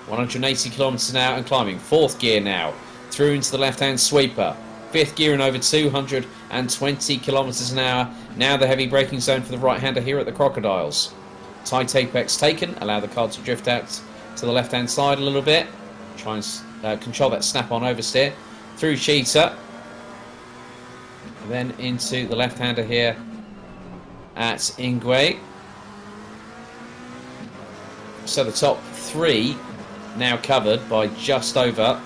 F: 180 kilometres an hour and climbing. Fourth gear now. Through into the left-hand sweeper. Fifth gear and over 220 kilometres an hour. Now the heavy braking zone for the right-hander here at the Crocodiles. Tight apex taken. Allow the car to drift out to the left-hand side a little bit. Try and control that snap-on oversteer. Through Cheetah. And then into the left-hander here at Ingwe. So the top 3 now covered by just over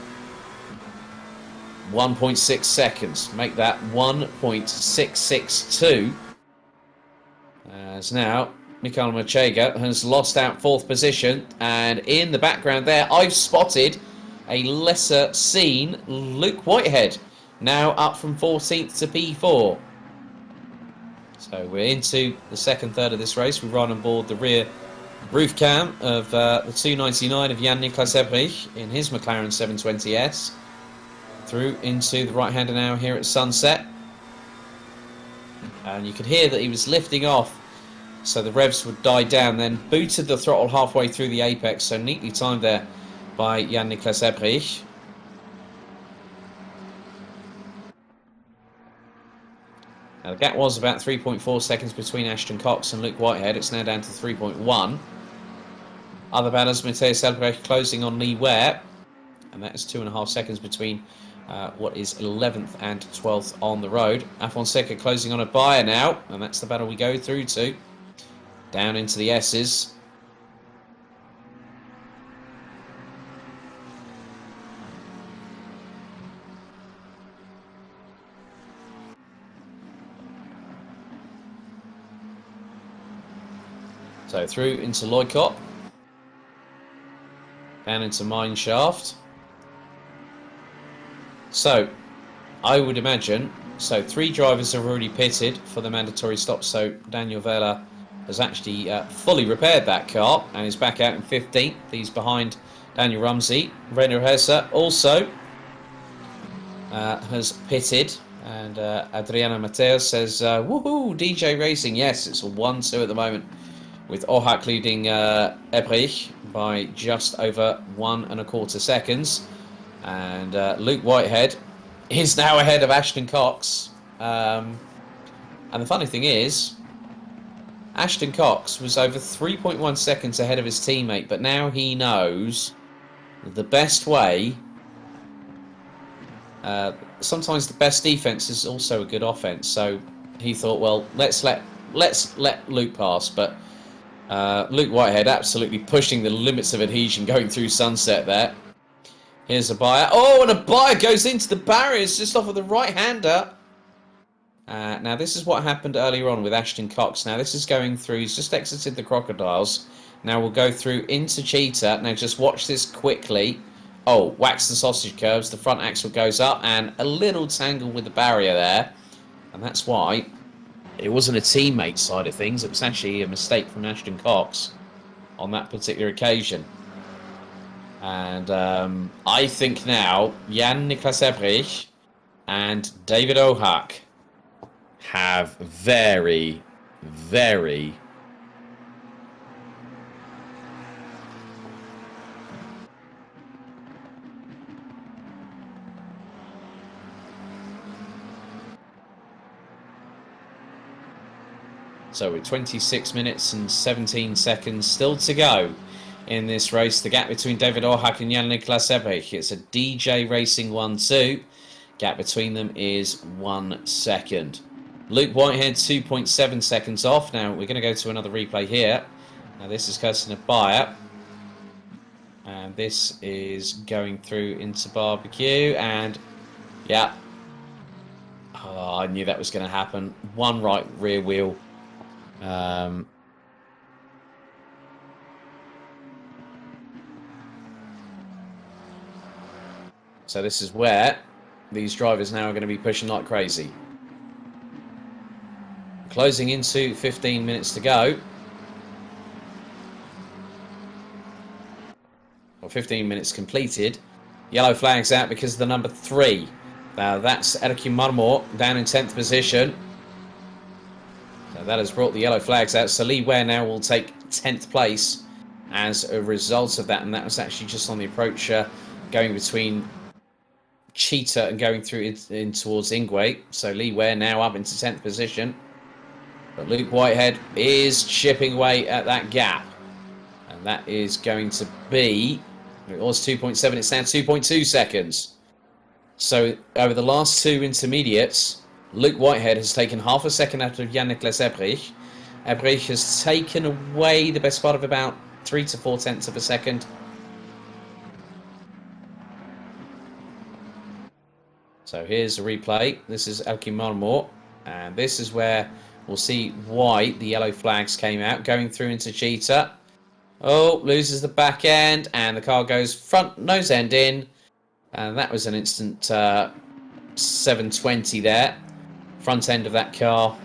F: 1.6 seconds. Make that 1.662. As now Mikael Machega has lost out 4th position, and in the background there I've spotted a lesser seen Luke Whitehead, now up from 14th to P4. So we're into the second third of this race. We run on board the rear roof cam of the 299 of Jan-Niklas Ebrich in his McLaren 720S. Through into the right-hander now here at Sunset. And you could hear that he was lifting off So the revs would die down, then booted the throttle halfway through the apex, so neatly timed there by Jan-Niklas Ebrich. Now the gap was about 3.4 seconds between Ashton Cox and Luke Whitehead. It's now down to 3.1. Other batters, Matthias Albrecht closing on Lee Ware, and that is 2.5 seconds between what is 11th and 12th on the road. Afonseca closing on a buyer now, and that's the battle we go through to. Down into the S's. So through into Loikop. Down into Mine Shaft. So, I would imagine, so 3 drivers have already pitted for the mandatory stop, so Daniel Vela has actually fully repaired that car and is back out in 15th. He's behind Daniel Rumsey. René Hesse also has pitted, and Adriano Mateos says, woohoo, DJ Racing. Yes, it's a 1-2 at the moment, with Ohak leading Ebrich by just over 1.25 seconds. And Luke Whitehead is now ahead of Ashton Cox. And the funny thing is, Ashton Cox was over 3.1 seconds ahead of his teammate, but now he knows the best way. Sometimes the best defense is also a good offense. So he thought, well, let's let Luke pass. But Luke Whitehead absolutely pushing the limits of adhesion, going through Sunset there. Here's a buyer. Oh, and a buyer goes into the barriers just off of the right-hander. Now, this is what happened earlier on with Ashton Cox. Now, this is going through. He's just exited the Crocodiles. Now, we'll go through into Cheetah. Now, just watch this quickly. Oh, wax the sausage curves. The front axle goes up, and a little tangle with the barrier there. And that's why it wasn't a teammate side of things. It was actually a mistake from Ashton Cox on that particular occasion. And I think now Jan-Niklas Ebrich and David Ohak have very, very so with 26 minutes and 17 seconds still to go in this race, the gap between David Ohak and Jan-Niklas Ebrich, it's a DJ Racing 1-2. Gap between them is 1 second. Luke Whitehead 2.7 seconds off. Now we're going to go to another replay here. Now this is Kirsten Abaya, and this is going through into barbecue, and yeah, I knew that was going to happen. One right rear wheel. So this is where these drivers now are going to be pushing like crazy. Closing into 15 minutes to go. Well, 15 minutes completed. Yellow flags out because of the number 3. Now that's Erki Marmor down in 10th position. So that has brought the yellow flags out. So Lee Ware now will take 10th place as a result of that. And that was actually just on the approach going between Cheetah and going through in towards Ingwe. So Lee Ware now up into 10th position. But Luke Whitehead is chipping away at that gap. And that is going to be, it was 2.7, it's now 2.2 seconds. So over the last 2 intermediates, Luke Whitehead has taken half a second out of Jan-Niklas Ebrich. Ebrich has taken away the best part of about 3 to 4 tenths of a second. So here's a replay. This is Elki Marmor, and this is where we'll see why the yellow flags came out, going through into Cheetah. Oh, loses the back end, and the car goes front nose end in, and that was an instant 720 there. Front end of that car.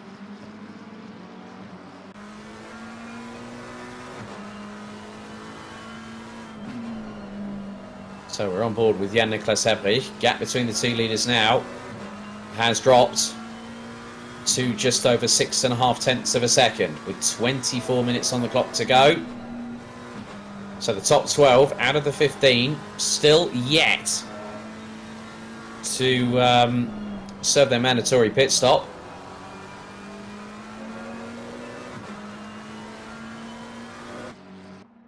F: So we're on board with Jan-Niklas Ebrich. Gap between the 2 leaders now has dropped. to just over 6.5 tenths of a second with 24 minutes on the clock to go. So the top 12 out of the 15 still yet to serve their mandatory pit stop.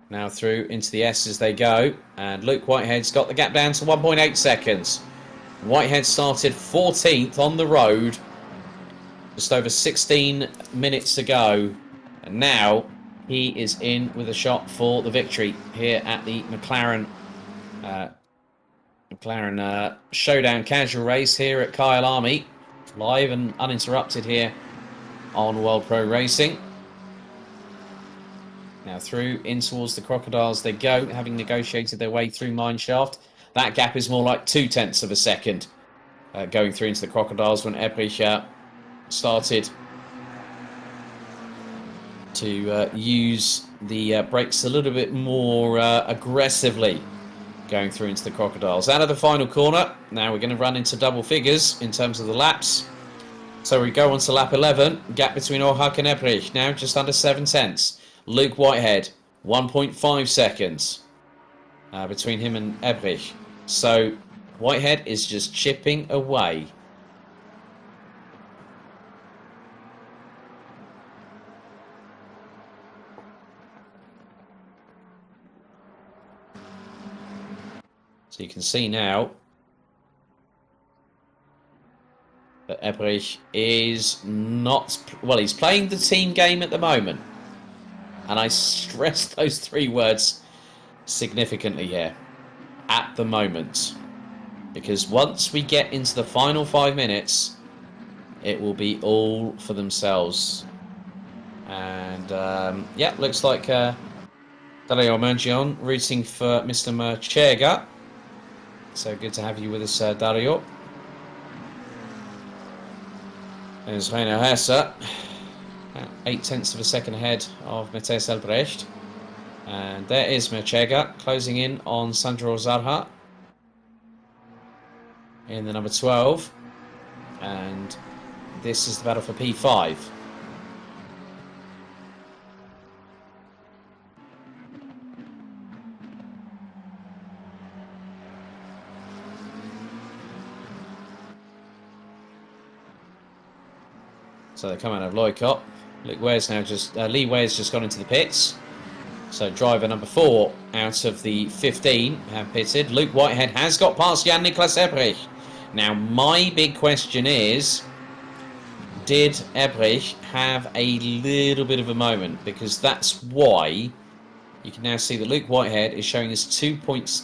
F: Now through into the S as they go, and Luke Whitehead's got the gap down to 1.8 seconds. Whitehead started 14th on the road, just over 16 minutes to go, and now he is in with a shot for the victory here at the McLaren Showdown casual race here at Kyle Army, live and uninterrupted here on World Pro Racing. Now through in towards the Crocodiles they go, having negotiated their way through Mineshaft. That gap is more like 2 tenths of a second going through into the Crocodiles when Ebrich started to use the brakes a little bit more aggressively going through into the Crocodiles. Out of the final corner, now we're going to run into double figures in terms of the laps. So we go on to lap 11, gap between Orhak and Ebrich, now just under 7 tenths. Luke Whitehead, 1.5 seconds between him and Ebrich. So Whitehead is just chipping away. So you can see now that Ebrich is not... Well, he's playing the team game at the moment. And I stress those 3 words significantly here. At the moment. Because once we get into the final 5 minutes, it will be all for themselves. And, yeah, looks like Dario Mangion rooting for Mr. Merchega. So good to have you with us, Dario. There's Reiner Hesse. 8 tenths of a second ahead of Matthias Albrecht. And there is Merchega closing in on Sandro Zarha in the number 12. And this is the battle for P5. So they come out of Loicott. Lee Ware's just gone into the pits. So driver number 4 out of the 15 have pitted. Luke Whitehead has got past Jan-Niklas Ebrich. Now my big question is, did Ebrich have a little bit of a moment? Because that's why you can now see that Luke Whitehead is showing us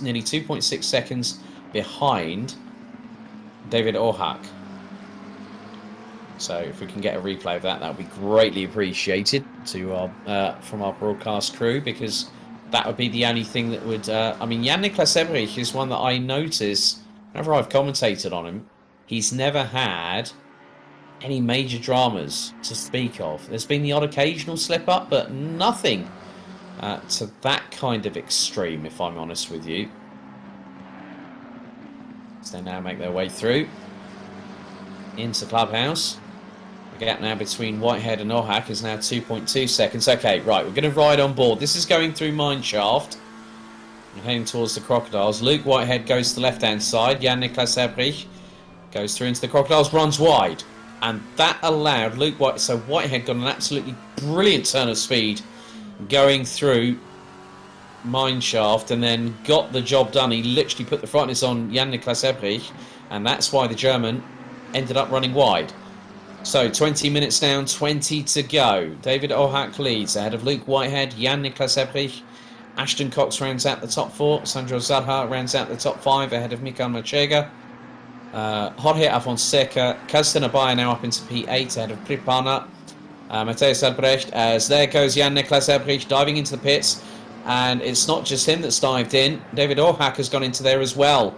F: nearly 2.6 seconds behind David Orhak. So if we can get a replay of that, that would be greatly appreciated to our from our broadcast crew, because that would be the only thing that would... I mean, Jan-Niklas Ebrich is one that I notice whenever I've commentated on him. He's never had any major dramas to speak of. There's been the odd occasional slip-up, but nothing to that kind of extreme, if I'm honest with you. So they now make their way through into Clubhouse. The gap now between Whitehead and Orhak is now 2.2 seconds. Okay, right, we're going to ride on board. This is going through Mineshaft. We're heading towards the Crocodiles. Luke Whitehead goes to the left-hand side. Jan-Niklas Ebrich goes through into the Crocodiles, runs wide. And that allowed Luke Whitehead... So Whitehead got an absolutely brilliant turn of speed going through Mineshaft and then got the job done. He literally put the frontness on Jan-Niklas Ebrich, and that's why the German ended up running wide. So 20 minutes down, 20 to go. David Orhak leads ahead of Luke Whitehead, Jan-Niklas Ebrich. Ashton Cox rounds out the top 4. Sandro Zarha rounds out the top 5 ahead of Mikael Merchega. Jorge Afonseca, Kazden Abaya now up into P8 ahead of Pripana. Matthias Albrecht, as there goes Jan-Niklas Ebrich diving into the pits. And it's not just him that's dived in. David Orhak has gone into there as well.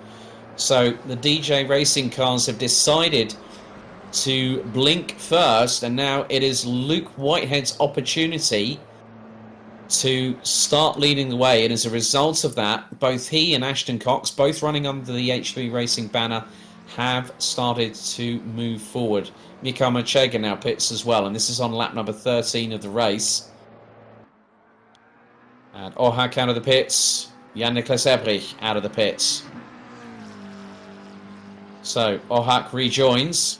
F: So the DJ Racing cars have decided to blink first, and now it is Luke Whitehead's opportunity to start leading the way. And as a result of that, both he and Ashton Cox, both running under the H3 Racing banner, have started to move forward. Mikael Machega now pits as well, and this is on lap number 13 of the race. And Ohak out of the pits. Jan-Niklas Ebrich out of the pits. So Ohak rejoins.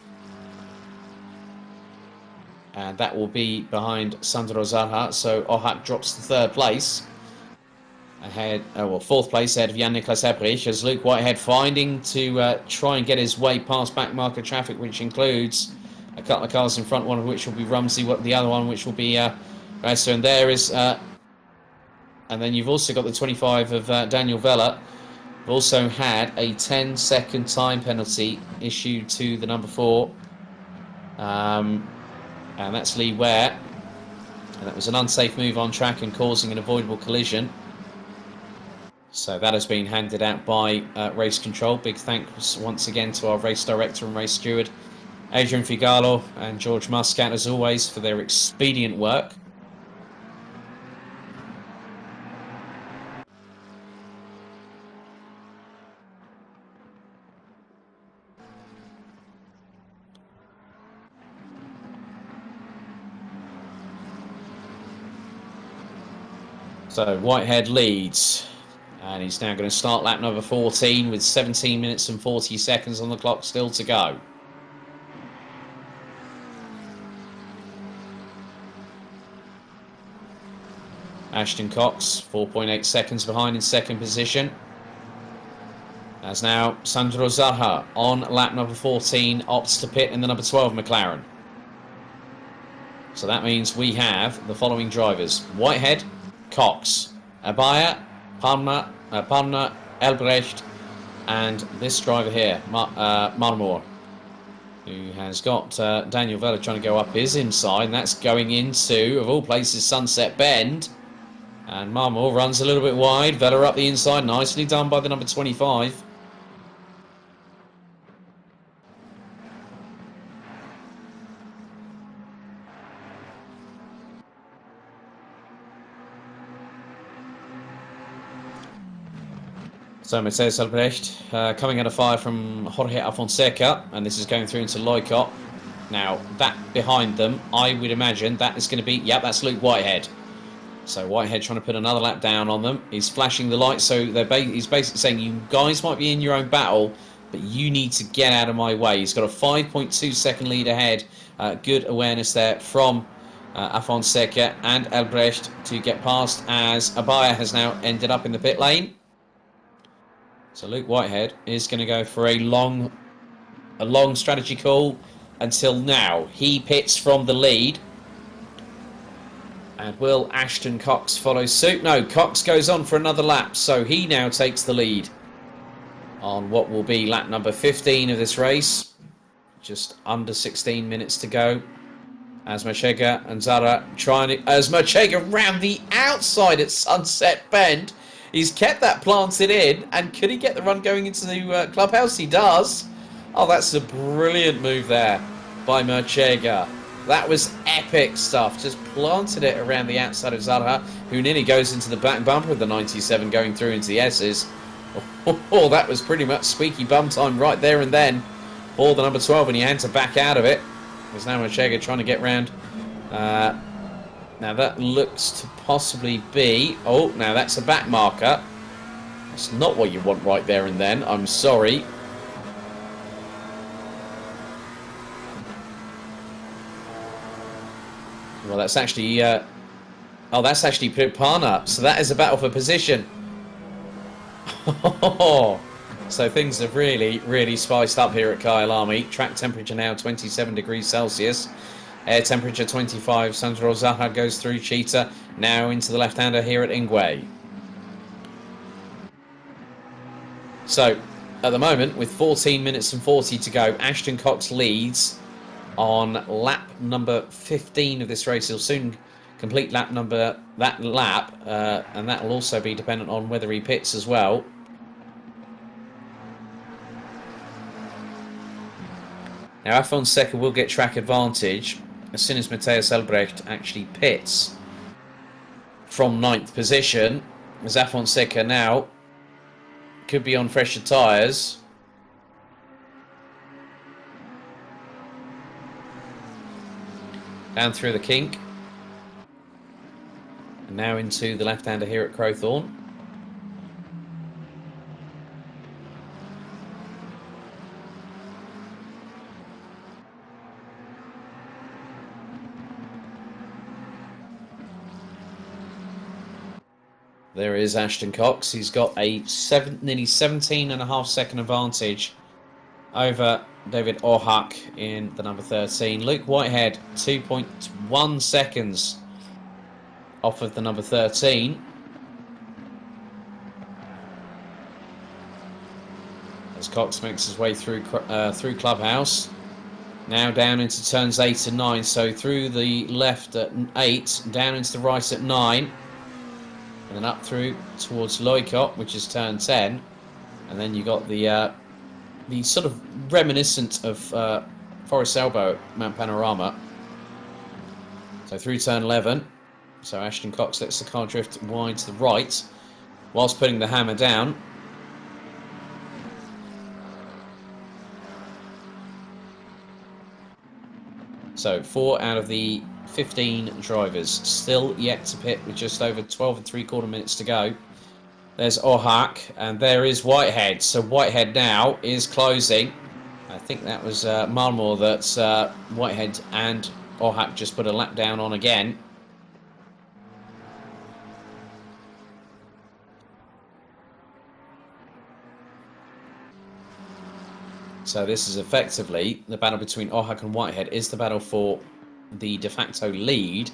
F: And that will be behind Sandro Zarha. So Ohak drops to 3rd place. Fourth place ahead of Jan-Niklas Ebrich, as Luke Whitehead finding to try and get his way past back marker traffic, which includes a couple of cars in front, one of which will be Rumsey, the other one which will be Reister. And there is, and then you've also got the 25 of Daniel Vella. We've also had a 10-second time penalty issued to the number 4, and that's Lee Ware. And that was an unsafe move on track and causing an avoidable collision. So that has been handed out by Race Control. Big thanks once again to our race director and race steward, Adrian Figalo and George Muscat, as always, for their expedient work. So Whitehead leads. And he's now going to start lap number 14 with 17 minutes and 40 seconds on the clock still to go. Ashton Cox, 4.8 seconds behind in 2nd position. As now Sandro Zarha on lap number 14 opts to pit in the number 12 McLaren. So that means we have the following drivers: Whitehead, Cox, Abaya, Palmer, Elbrecht, and this driver here, Marmor, who has got Daniel Vella trying to go up his inside, and that's going into, of all places, Sunset Bend. And Marmor runs a little bit wide, Vella up the inside, nicely done by the number 25. So Mercedes Albrecht coming under fire from Jorge Afonseca, and this is going through into Loicott. Now, that behind them, I would imagine that is going to be, yep, that's Luke Whitehead. So Whitehead trying to put another lap down on them. He's flashing the light, so he's basically saying, you guys might be in your own battle, but you need to get out of my way. He's got a 5.2 second lead ahead. Good awareness there from Afonseca and Albrecht to get past, as Abaya has now ended up in the pit lane. So Luke Whitehead is going to go for a long strategy call until now. He pits from the lead. And will Ashton Cox follow suit? No, Cox goes on for another lap, so he now takes the lead on what will be lap number 15 of this race. Just under 16 minutes to go. As Machega and Zara as Machega round the outside at Sunset Bend. He's kept that planted in, and could he get the run going into the clubhouse? He does. Oh, that's a brilliant move there by Machega. That was epic stuff. Just planted it around the outside of Zarha, who nearly goes into the back bumper of the 97 going through into the S's. Oh, that was pretty much squeaky bum time right there and then for the number 12, and he had to back out of it. There's now Machega trying to get round. Now that looks to possibly be... Oh, now that's a back marker. That's not what you want right there and then. I'm sorry. Well, that's actually... Oh, that's actually Pana. So that is a battle for position. So things have really spiced up here at Kyalami. Track temperature now 27 degrees Celsius. Air temperature 25. Sandro Zaha goes through Cheetah. Now into the left-hander here at Ingwe. So, at the moment, with 14 minutes and 40 to go, Ashton Cox leads on lap number 15 of this race. He'll soon complete that lap, and that will also be dependent on whether he pits as well. Now, Afonseca will get track advantage as soon as Matthias Albrecht actually pits from 9th position, as Afonseca now could be on fresher tyres. Down through the kink. And now into the left-hander here at Crowthorne. There is Ashton Cox. He's got a nearly 17.5 second advantage over David Orhak in the number 13. Luke Whitehead, 2.1 seconds off of the number 13. As Cox makes his way through Clubhouse. Now down into turns 8 and 9. So through the left at 8, down into the right at 9. And then up through towards Loicott, which is turn 10. And then you got the sort of reminiscent of Forest Elbow at Mount Panorama. So through turn 11. So Ashton Cox lets the car drift wide to the right whilst putting the hammer down. So 4 out of the 15 drivers still yet to pit with just over 12 3/4 minutes to go. There's Orhak and there is Whitehead. So Whitehead now is closing. I think that was Marmore that Whitehead and Orhak just put a lap down on again. So this is effectively the battle between Orhak and Whitehead is the battle for the de facto lead,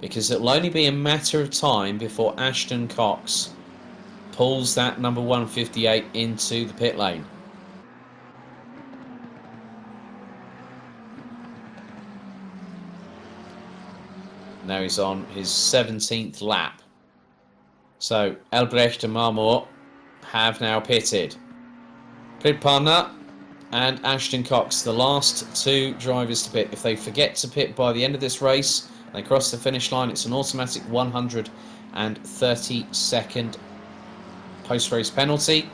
F: because it'll only be a matter of time before Ashton Cox pulls that number 158 into the pit lane. Now he's on his 17th lap. So Elbrecht and Marmore have now pitted. Pit partner and Ashton Cox, the last 2 drivers to pit. If they forget to pit by the end of this race, they cross the finish line, it's an automatic 130-second post-race penalty.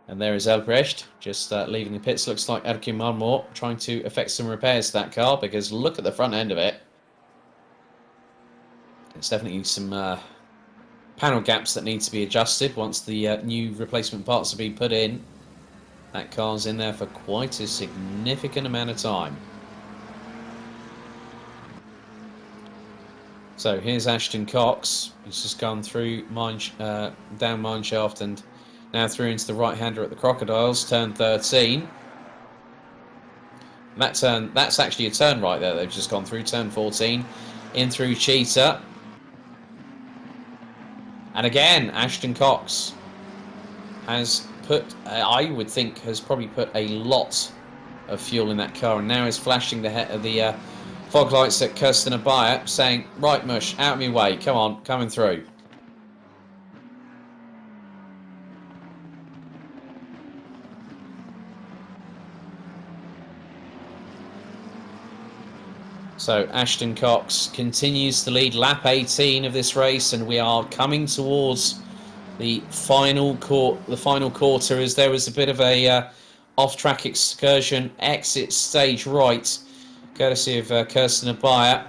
F: And there is Elbrecht, just leaving the pits. Looks like Erkin Marmore trying to effect some repairs to that car, because look at the front end of it. There's definitely some panel gaps that need to be adjusted once the new replacement parts have been put in. That car's in there for quite a significant amount of time. So here's Ashton Cox. He's just gone through down Mineshaft and now through into the right-hander at the Crocodiles, turn 13. That's actually a turn right there. They've just gone through turn 14, in through Cheetah. And again, Ashton Cox has put, I would think, has probably put a lot of fuel in that car, and now is flashing the fog lights at Kirsten Abaya, saying, "Right, Mush, out of my way, come on, coming through." So Ashton Cox continues to lead lap 18 of this race, and we are coming towards the final quarter, as there was a bit of a off-track excursion exit stage right, courtesy of Kirsten Abaya.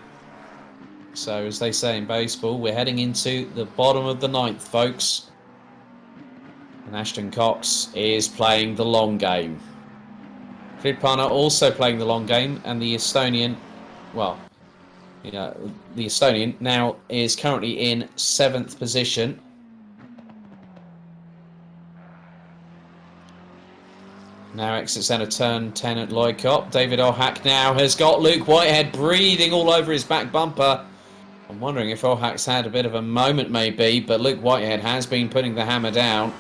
F: So as they say in baseball, we're heading into the bottom of the 9th, folks. And Ashton Cox is playing the long game. Kridpana also playing the long game, and the Estonian, well, you know, the Estonian now is currently in 7th position. Now exits out of turn 10 at Loicott. David Orhak now has got Luke Whitehead breathing all over his back bumper. I'm wondering if Orhak's had a bit of a moment maybe, but Luke Whitehead has been putting the hammer down.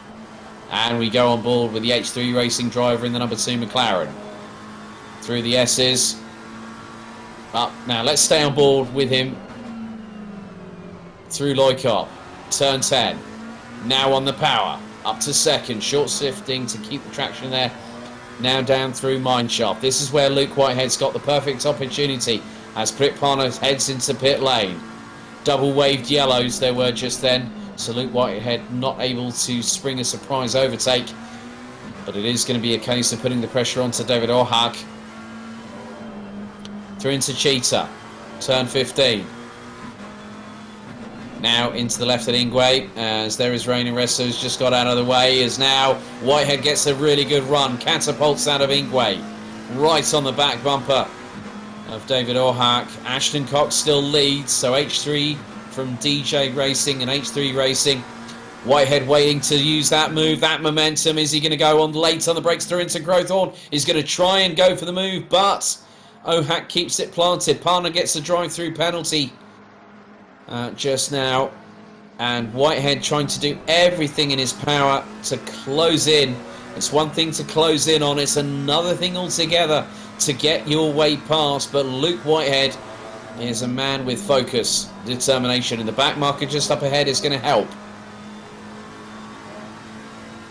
F: And we go on board with the H3 Racing driver in the number 2 McLaren. Through the S's. Up. Now let's stay on board with him through Loicott. Turn 10. Now on the power. Up to 2nd. Short shifting to keep the traction there. Now down through Mineshaft. This is where Luke Whitehead's got the perfect opportunity as Kridpana heads into pit lane. Double waved yellows there were just then So Luke Whitehead not able to spring a surprise overtake. But it is going to be a case of putting the pressure onto David Orhak. Through into Cheetah. Turn 15. Now into the left at Ingwe, as there is Rain Arresto, who's just got out of the way, as now Whitehead gets a really good run, catapults out of Ingwe, right on the back bumper of David Orhak. Ashton Cox still leads, so H3 from DJ Racing and H3 Racing. Whitehead waiting to use that move, that momentum. Is he going to go on late on the brakes through into Growthorne? He's going to try and go for the move, but Ohak keeps it planted. Parner gets a drive-through penalty just now, and Whitehead trying to do everything in his power to close in. It's one thing to close in on, it's another thing altogether to get your way past. But Luke Whitehead is a man with focus, determination, and the back marker just up ahead is going to help.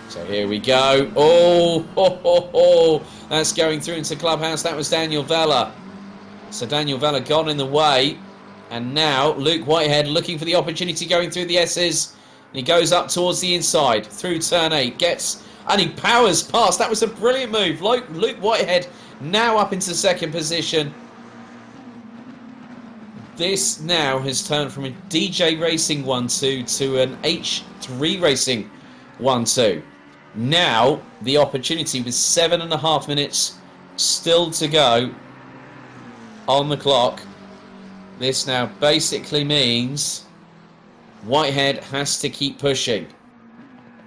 F: So here we go. Oh, that's going through into Clubhouse. That was Daniel Vella. So Daniel Vella gone in the way. And now Luke Whitehead looking for the opportunity going through the S's. And he goes up towards the inside through turn 8. Gets, and he powers past. That was a brilliant move. Luke Whitehead now up into second position. This now has turned from a DJ Racing 1-2 to an H3 Racing 1-2. Now the opportunity with 7.5 minutes still to go on the clock. This now basically means Whitehead has to keep pushing.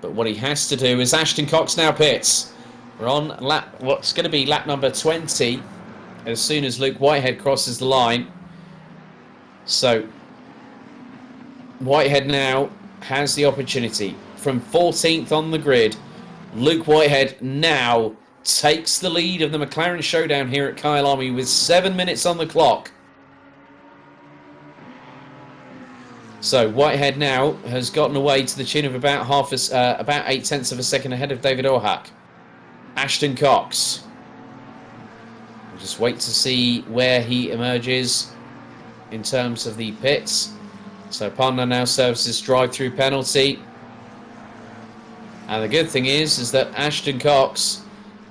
F: But what he has to do is Ashton Cox now pits. We're on lap, what's going to be lap number 20 as soon as Luke Whitehead crosses the line. So Whitehead now has the opportunity. From 14th on the grid, Luke Whitehead now takes the lead of the McLaren Showdown here at Kyalami with 7 minutes on the clock. So Whitehead now has gotten away to the tune of about 0.8 of a second ahead of David Orhak. Ashton Cox. We'll just wait to see where he emerges in terms of the pits. So Parna now serves this drive-through penalty. And the good thing is that Ashton Cox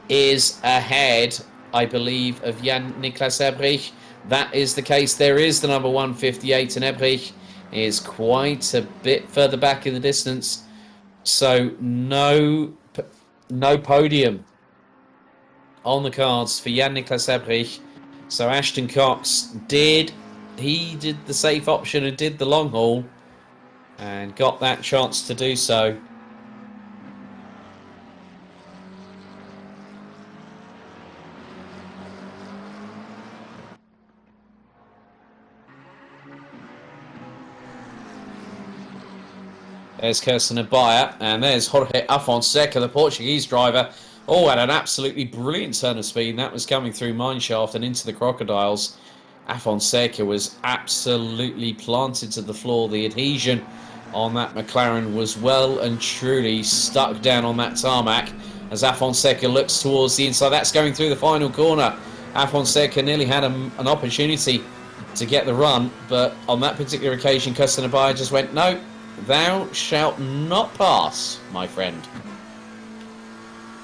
F: is ahead, I believe, of Jan-Niklas Ebrich. That is the case. There is the number 158, and Ebrich is quite a bit further back in the distance. So no podium on the cards for Jan-Niklas Ebrich. So Ashton Cox did the safe option and did the long haul and got that chance to do so. There's Kirsten Abaya, and there's Jorge Afonseca, the Portuguese driver. Oh, had an absolutely brilliant turn of speed. That was coming through Mineshaft and into the Crocodiles. Afonseca was absolutely planted to the floor. The adhesion on that McLaren was well and truly stuck down on that tarmac as Afonseca looks towards the inside. That's going through the final corner. Afonseca nearly had an opportunity to get the run, but on that particular occasion, Kirsten Abaya just went, no. Thou shalt not pass, my friend.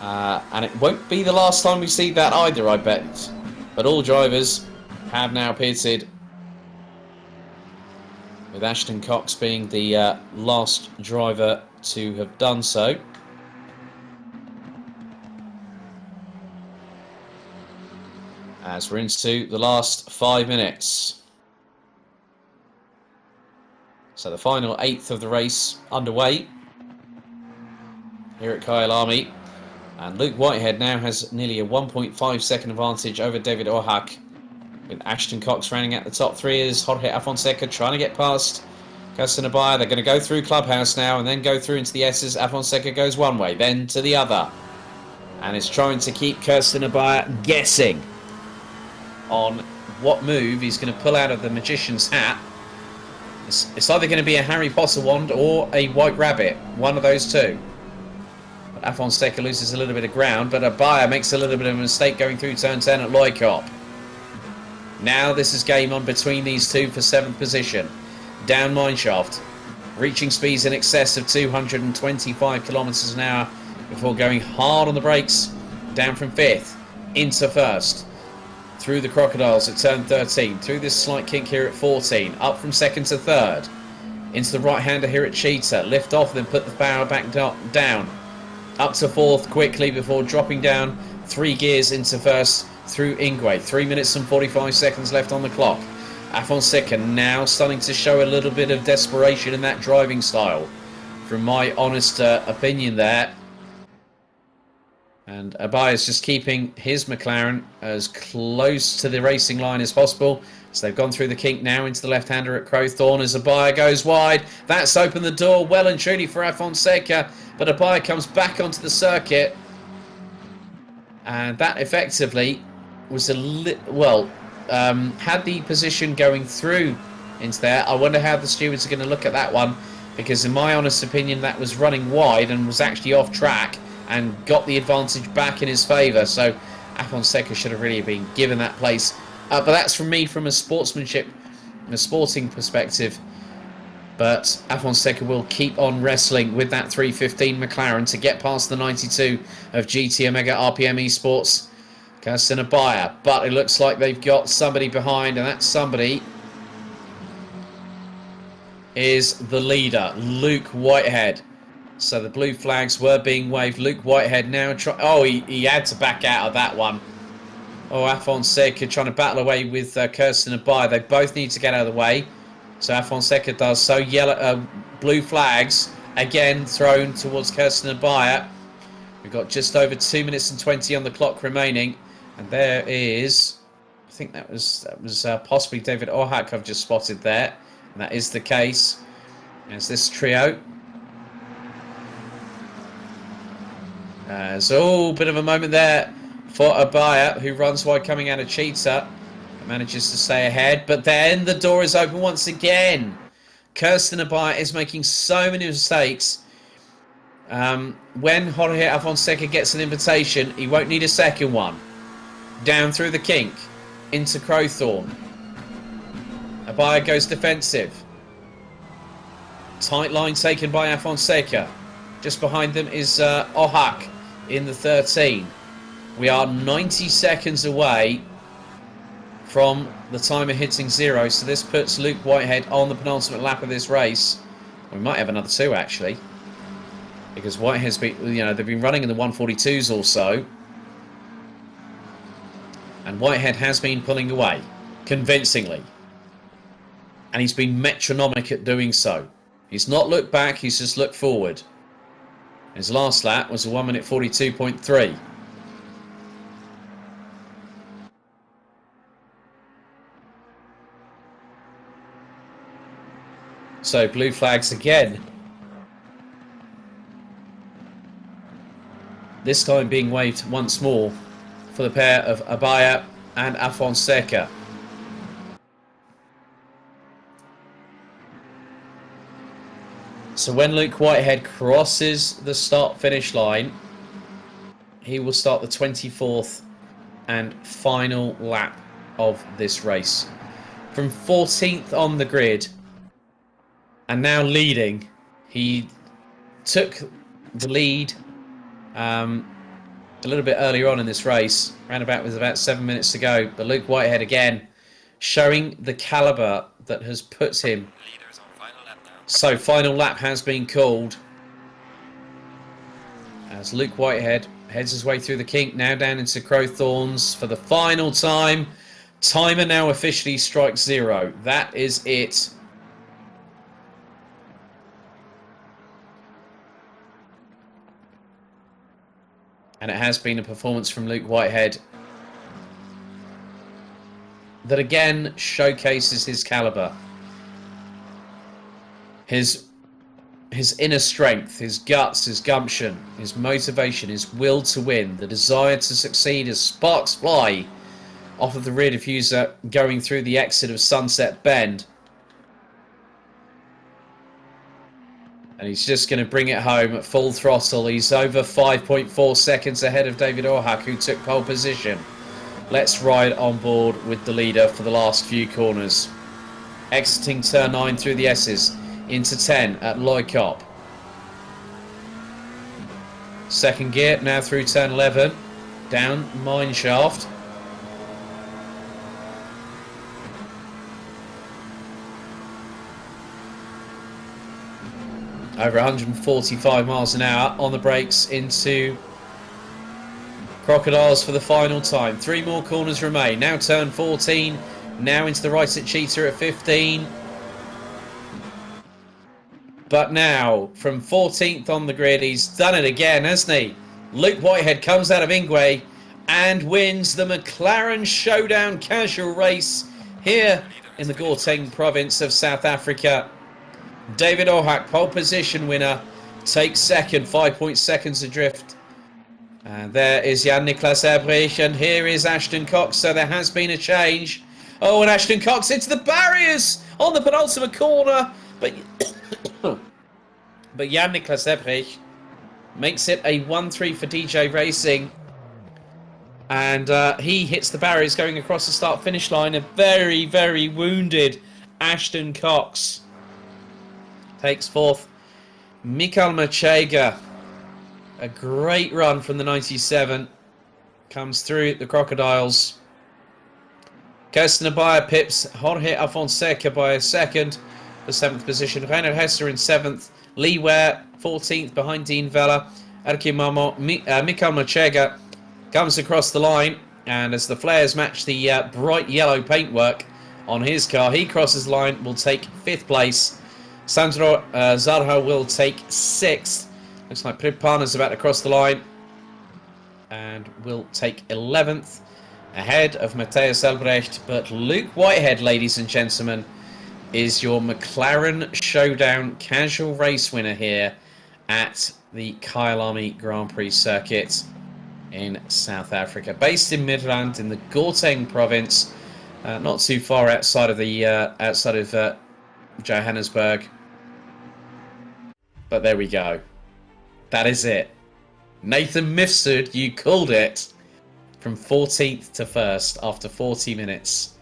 F: And it won't be the last time we see that either, I bet. But all drivers have now pitted, with Ashton Cox being the last driver to have done so. As we're into the last 5 minutes. So the final 8th of the race underway here at Kyalami. And Luke Whitehead now has nearly a 1.5 second advantage over David Orhak, with Ashton Cox running at the top 3 as Jorge Afonseca trying to get past Kirsten Abaya. They're going to go through Clubhouse now and then go through into the S's. Afonseca goes one way, then to the other. And is trying to keep Kirsten Abaya guessing on what move he's going to pull out of the magician's hat. It's either going to be a Harry Potter wand or a white rabbit. One of those two. But Afonseca loses a little bit of ground, but Abaya makes a little bit of a mistake going through turn 10 at Loicop. Now this is game on between these two for 7th position. Down Mineshaft. reaching speeds in excess of 225 kilometers an hour before going hard on the brakes, down from 5th into 1st, through the Crocodiles at turn 13, through this slight kink here at 14, up from 2nd to 3rd, into the right-hander here at Cheetah, lift off, then put the power back down, up to 4th quickly before dropping down 3 gears into 1st through Ingwe. 3 minutes and 45 seconds left on the clock. Afonseca now starting to show a little bit of desperation in that driving style, from my honest opinion there. And Abaya's just keeping his McLaren as close to the racing line as possible. So they've gone through the kink now into the left-hander at Crowthorne as Abaya goes wide. That's opened the door well and truly for Afonseca, but Abaya comes back onto the circuit. And that effectively was had the position going through into there. I wonder how the stewards are going to look at that one, because in my honest opinion that was running wide and was actually off track and got the advantage back in his favour. So Afonseca should have really been given that place. But that's from me from a sportsmanship and a sporting perspective. But Afonseca will keep on wrestling with that 315 McLaren to get past the 92 of GT Omega RPM Esports. Kirsten Abaya, but it looks like they've got somebody behind, and that somebody is the leader, Luke Whitehead. So the blue flags were being waved. Luke Whitehead now he had to back out of that one. Oh, Afonseca trying to battle away with Kirsten Abaya. They both need to get out of the way. So Afonseca does so. Blue flags again thrown towards Kirsten Abaya. We've got just over 2 minutes and 20 on the clock remaining. And there is, I think that was possibly David Ohak I've just spotted there. And that is the case. There's this trio. So, bit of a moment there for Abaya, who runs wide coming out of Cheetah. Manages to stay ahead, but then the door is open once again. Kirsten Abaya is making so many mistakes. When Jorge Afonseca gets an invitation, he won't need a second one. Down through the kink, into Crowthorne. Abaya goes defensive. Tight line taken by Afonseca. Just behind them is Ohak in the 13. We are 90 seconds away from the timer hitting 0, so this puts Luke Whitehead on the penultimate lap of this race. We might have another 2 actually, because Whitehead's been, they've been running in the 142s or so, and Whitehead has been pulling away convincingly, and he's been metronomic at doing so. He's not looked back, he's just looked forward. His last lap was a 1 minute 42.3. So blue flags again. This time being waved once more for the pair of Abaya and Afonseca. So when Luke Whitehead crosses the start-finish line, he will start the 24th and final lap of this race. From 14th on the grid, and now leading, he took the lead a little bit earlier on in this race, around about with about 7 minutes to go. But Luke Whitehead again, showing the calibre that has put him. So final lap has been called as Luke Whitehead heads his way through the kink, now down into Crowthorns for the final time. Timer now officially strikes 0. That is it. And it has been a performance from Luke Whitehead that again showcases his calibre. His inner strength, his guts, his gumption, his motivation, his will to win, the desire to succeed as sparks fly off of the rear diffuser going through the exit of Sunset Bend. And he's just going to bring it home at full throttle. He's over 5.4 seconds ahead of David Ohak, who took pole position. Let's ride on board with the leader for the last few corners. Exiting turn 9 through the S's into 10 at Loikop. Second gear, now through turn 11. Down mine shaft. Over 145 miles an hour on the brakes into Crocodiles for the final time. 3 more corners remain. Now turn 14. Now into the right at Cheetah at 15. But now, from 14th on the grid, he's done it again, hasn't he? Luke Whitehead comes out of Ingwe and wins the McLaren Showdown casual race here in the Gauteng province of South Africa. David Ohak, pole position winner, takes second, 5 seconds adrift. And there is Jan-Niklas Ebrich, and here is Ashton Cox, so there has been a change. Oh, and Ashton Cox into the barriers on the penultimate corner, but Jan-Niklas Ebrich makes it a 1-3 for DJ Racing. And he hits the barriers going across the start-finish line. A very, very wounded Ashton Cox takes fourth. Mikael Machega, a great run from the 97, comes through the Crocodiles. Kirsten Abaya pips Jorge Afonseca by a second for 7th position. Reiner Hesser in 7th. Lee Ware 14th behind Dean Vella. Mikael Machega comes across the line, and as the flares match the bright yellow paintwork on his car, he crosses the line, will take 5th place. Sandro Zarha will take 6th. Looks like Pripana's about to cross the line and will take 11th ahead of Matthias Albrecht. But Luke Whitehead, ladies and gentlemen, is your McLaren Showdown casual race winner here at the Kyalami Grand Prix circuit in South Africa. Based in Midrand in the Gauteng province, not too far outside of Johannesburg. But there we go. That is it. Nathan Mifsud, you called it. From 14th to 1st after 40 minutes.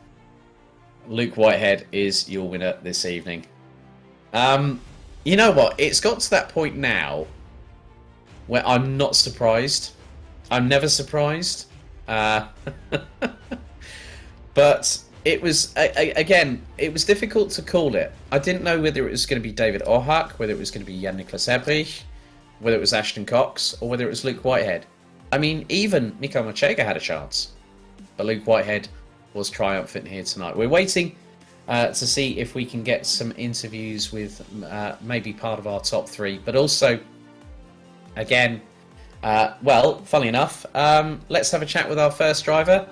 F: Luke Whitehead is your winner this evening. You know what? It's got to that point now where I'm not surprised. I'm never surprised. But it was, again, it was difficult to call it. I didn't know whether it was going to be David Ohak, whether it was going to be Jan-Niklas Ebrich, whether it was Ashton Cox, or whether it was Luke Whitehead. I mean, even Mikael Machega had a chance. But Luke Whitehead was triumphant here tonight. We're waiting to see if we can get some interviews with maybe part of our top 3. But also, again, well, funnily enough, let's have a chat with our first driver.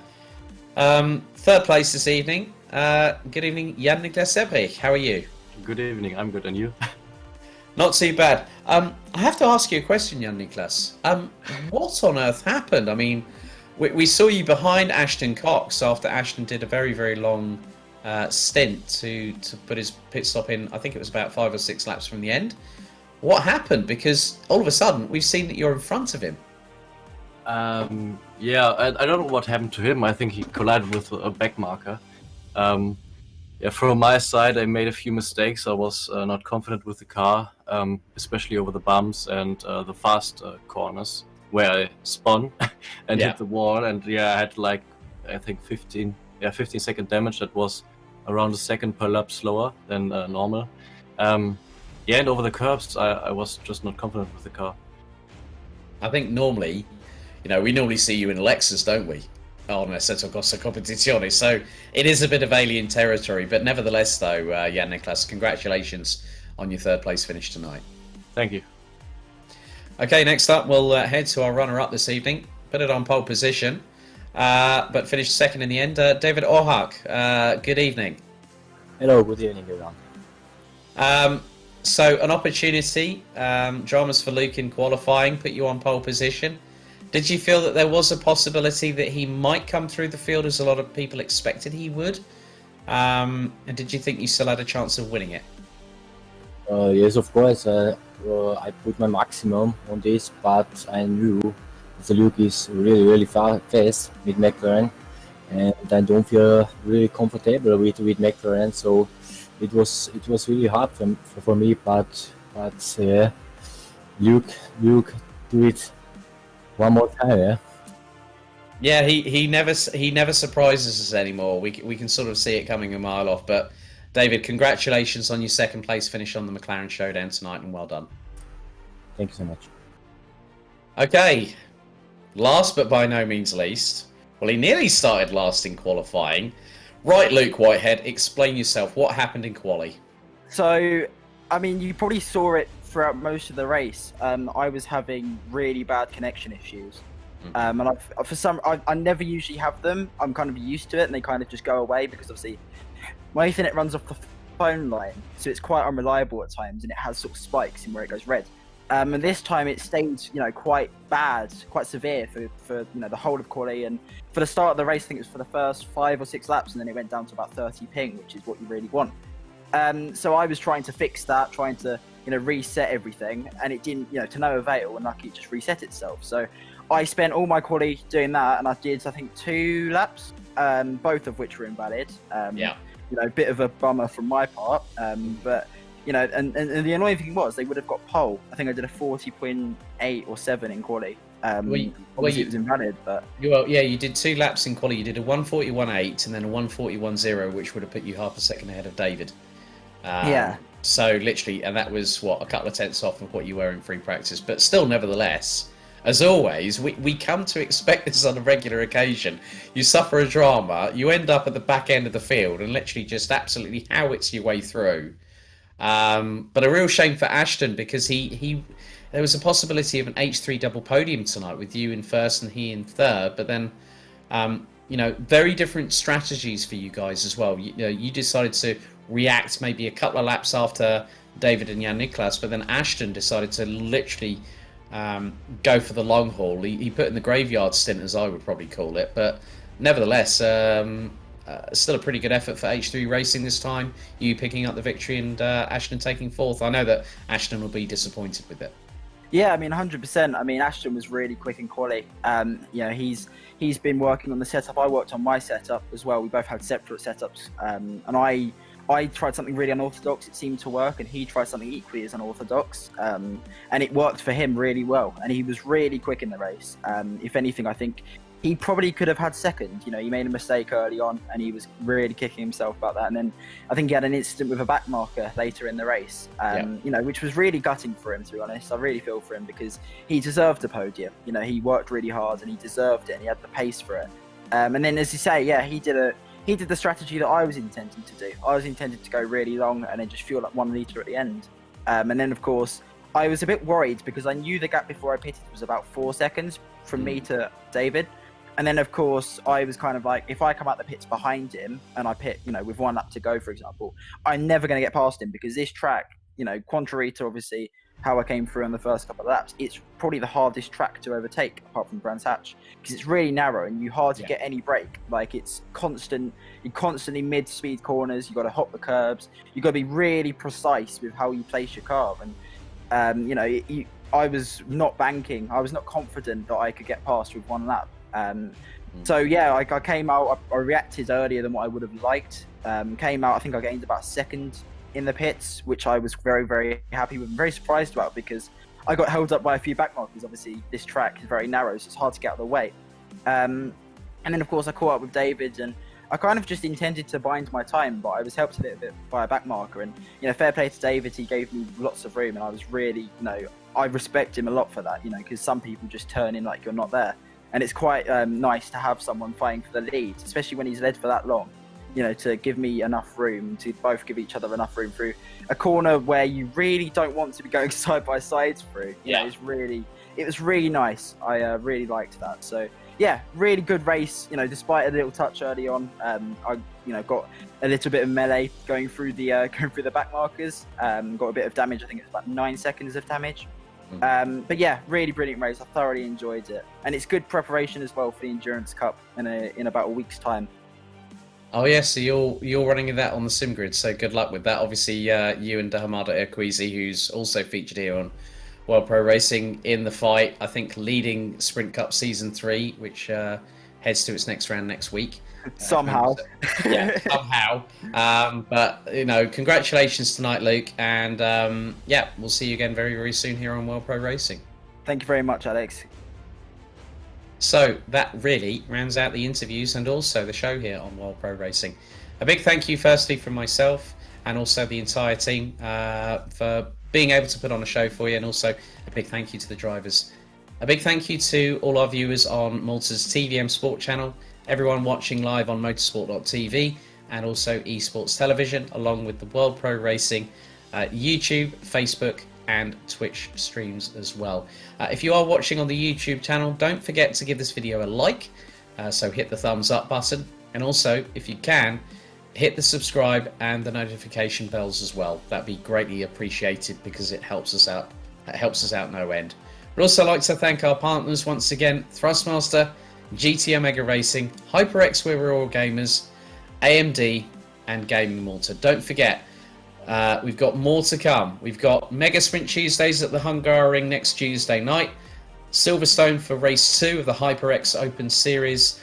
F: 3rd place this evening. Good evening, Jan-Niklas Ebrich. How are you?
G: Good evening. I'm good. And you?
F: Not too bad. I have to ask you a question, Jan-Niklas. What on earth happened? I mean, we saw you behind Ashton Cox after Ashton did a very, very long stint to put his pit stop in. I think it was about 5 or 6 laps from the end. What happened? Because all of a sudden, we've seen that you're in front of him.
G: Yeah, I don't know what happened to him. I think he collided with a back marker. Yeah, from my side, I made a few mistakes. I was not confident with the car, especially over the bumps and the fast corners where I spun and hit the wall. And yeah, I had like, I think 15 second damage. That was around a second per lap slower than normal. Yeah, and over the curbs, I was just not confident with the car.
F: I think normally, you know, we normally see you in Lexus, don't we? On Assetto Corsa Competizione, so it is a bit of alien territory, but nevertheless, though, Jan-Niklas, congratulations on your 3rd place finish tonight.
G: Thank you.
F: Okay, next up, we'll head to our runner-up this evening. Put it on pole position, but finished 2nd in the end. David Ohak, good evening.
H: Hello, good evening, everyone.
F: So, an opportunity, dramas for Luke in qualifying, put you on pole position. Did you feel that there was a possibility that he might come through the field as a lot of people expected he would? And did you think you still had a chance of winning it?
H: Yes, of course. I put my maximum on this, but I knew the Luke is really, really fast with McLaren, and I don't feel really comfortable with McLaren. So it was really hard for me, but yeah, Luke do it one more time, yeah.
F: Yeah, he never surprises us anymore. We can sort of see it coming a mile off. But David, congratulations on your second place finish on the McLaren Showdown tonight, and well done.
H: Thank you so much.
F: Okay, last but by no means least, well, he nearly started last in qualifying. Right, Luke Whitehead, explain yourself. What happened in quali?
I: So, I mean, you probably saw it throughout most of the race. I was having really bad connection issues. And I never usually have them. I'm kind of used to it, and they kind of just go away because obviously my Ethernet runs off the phone line, so it's quite unreliable at times, and it has sort of spikes in where it goes red. And this time it stayed, quite bad, quite severe for the whole of quali, and for the start of the race, I think it was for the first 5 or 6 laps, and then it went down to about 30 ping, which is what you really want. So I was trying to fix that, trying to reset everything, and it didn't, to no avail, and luckily it just reset itself. So I spent all my quali doing that, and I did, I think, 2 laps, both of which were invalid. A bit of a bummer from my part, but and the annoying thing was they would have got pole. I think I did a 40.8 or 7 in quali. Obviously it was invalid, but
F: you did 2 laps in quali. You did a 141.8 and then a 141.0, which would have put you half a second ahead of David. So literally, and that was a couple of tenths off of what you were in free practice, but still, nevertheless. As always, we come to expect this on a regular occasion. You suffer a drama, you end up at the back end of the field and literally just absolutely howitz your way through. But a real shame for Ashton, because there was a possibility of an H3 double podium tonight with you in first and he in third. But then, very different strategies for you guys as well. You decided to react maybe a couple of laps after David and Jan Niklas, but then Ashton decided to literally go for the long haul. He put in the graveyard stint, as I would probably call it, but nevertheless, still a pretty good effort for H3 Racing this time. You picking up the victory and Ashton taking 4th. I know that Ashton will be disappointed with it.
I: Yeah, I mean, 100%. I mean, Ashton was really quick in quali. He's been working on the setup. I worked on my setup as well. We both had separate setups, and I tried something really unorthodox. It seemed to work, and he tried something equally as unorthodox, and it worked for him really well. And he was really quick in the race. If anything, I think he probably could have had second. He made a mistake early on, and he was really kicking himself about that. And then I think he had an incident with a back marker later in the race, which was really gutting for him, to be honest. I really feel for him because he deserved a podium. He worked really hard, and he deserved it, and he had the pace for it. And then, as you say, he did the strategy that I was intending to do. I was intended to go really long and then just fuel up 1 litre at the end. And then, of course, I was a bit worried because I knew the gap before I pitted was about 4 seconds from me to David. And then, of course, I was kind of like, if I come out the pits behind him and I pit, with 1 lap to go, for example, I'm never going to get past him because this track, contrary to obviously how I came through in the first couple of laps, it's probably the hardest track to overtake apart from Brands Hatch because it's really narrow and you hard to get any break. Like you're constantly mid-speed corners. You got to hop the curbs. You got to be really precise with how you place your car. And I was not banking. I was not confident that I could get past with 1 lap. So I came out. I reacted earlier than what I would have liked. Came out. I think I gained about 2nd in the pits, which I was very, very happy with and very surprised about because I got held up by a few back markers. Obviously, this track is very narrow, so it's hard to get out of the way. And then, of course, I caught up with David, and I kind of just intended to bind my time, but I was helped a little bit by a back marker. And, fair play to David, he gave me lots of room, and I was really, I respect him a lot for that, because some people just turn in like you're not there. And it's quite nice to have someone fighting for the lead, especially when he's led for that long. To give me enough room, to both give each other enough room through a corner where you really don't want to be going side by side through. It was really nice. I really liked that. So really good race. Despite a little touch early on, I got a little bit of melee going through the back markers. Got a bit of damage. I think it's about 9 seconds of damage. But really brilliant race. I thoroughly enjoyed it, and it's good preparation as well for the Endurance Cup in about a week's time.
F: Oh yes, so you're running that on the sim grid, so good luck with that. Obviously, you and Hamada Erquizi, who's also featured here on World Pro Racing in the fight, I think leading Sprint Cup Season 3, which heads to its next round next week.
I: Somehow.
F: Yeah, somehow. But, congratulations tonight, Luke. And, we'll see you again very, very soon here on World Pro Racing.
I: Thank you very much, Alex.
F: So that really rounds out the interviews and also the show here on World Pro Racing. A big thank you, firstly, from myself and also the entire team for being able to put on a show for you, and also a big thank you to the drivers. A big thank you to all our viewers on Malta's TVM Sport channel, everyone watching live on motorsport.tv, and also esports television, along with the World Pro Racing YouTube, Facebook, and Twitch streams as well. If you are watching on the YouTube channel, don't forget to give this video a like, so hit the thumbs up button, and also, if you can, hit the subscribe and the notification bells as well. That'd be greatly appreciated because it helps us out. It helps us out no end. We'd also like to thank our partners once again: Thrustmaster, GT Omega Racing, HyperX We're All Gamers, AMD, and Gaming Malta. Don't forget, we've got more to come. We've got Mega Sprint Tuesdays at the Hungaroring next Tuesday night, Silverstone for Race 2 of the HyperX Open Series,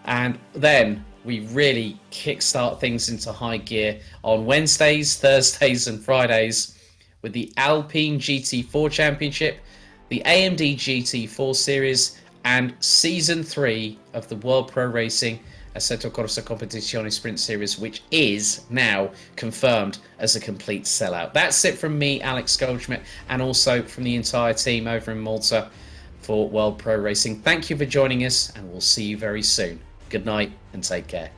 F: and then we really kickstart things into high gear on Wednesdays, Thursdays, and Fridays with the Alpine GT4 Championship, the AMD GT4 Series, and Season 3 of the World Pro Racing Assetto Corsa Competizione Sprint Series, which is now confirmed as a complete sellout. That's it from me, Alex Goldschmidt, and also from the entire team over in Malta for World Pro Racing. Thank you for joining us, and we'll see you very soon. Good night and take care.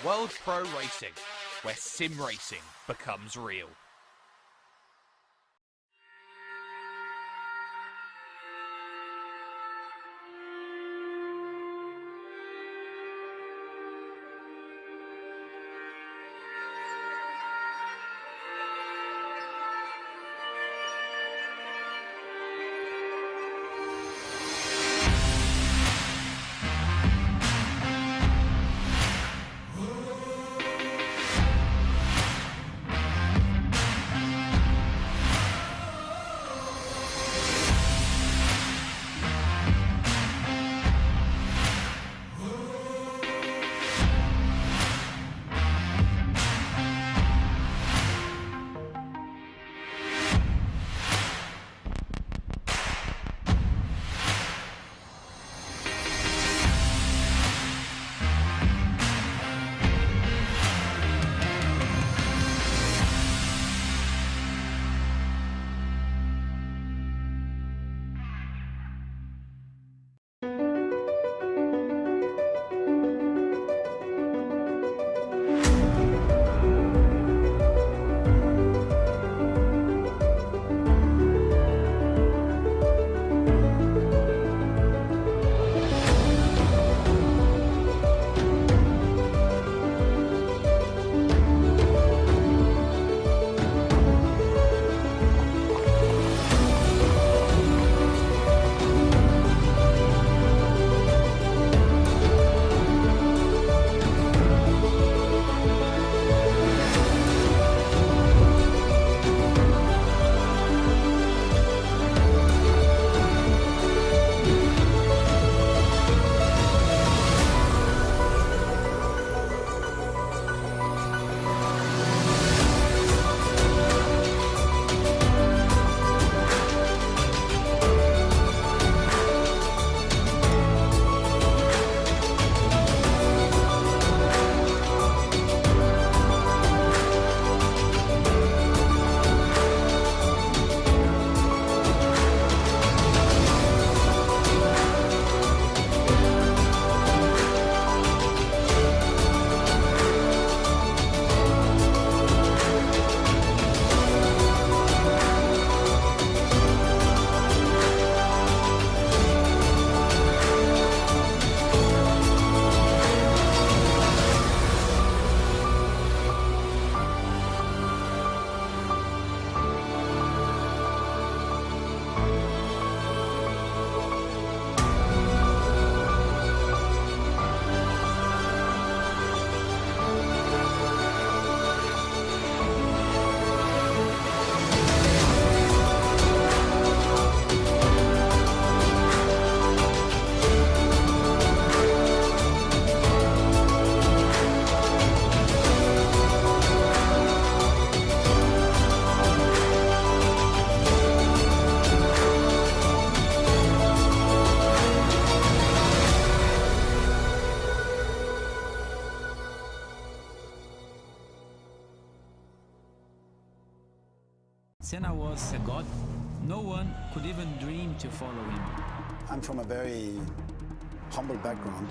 A: World Pro Racing, where sim racing becomes real.
B: Senna was a god. No one could even dream to follow him.
C: I'm from a very humble background.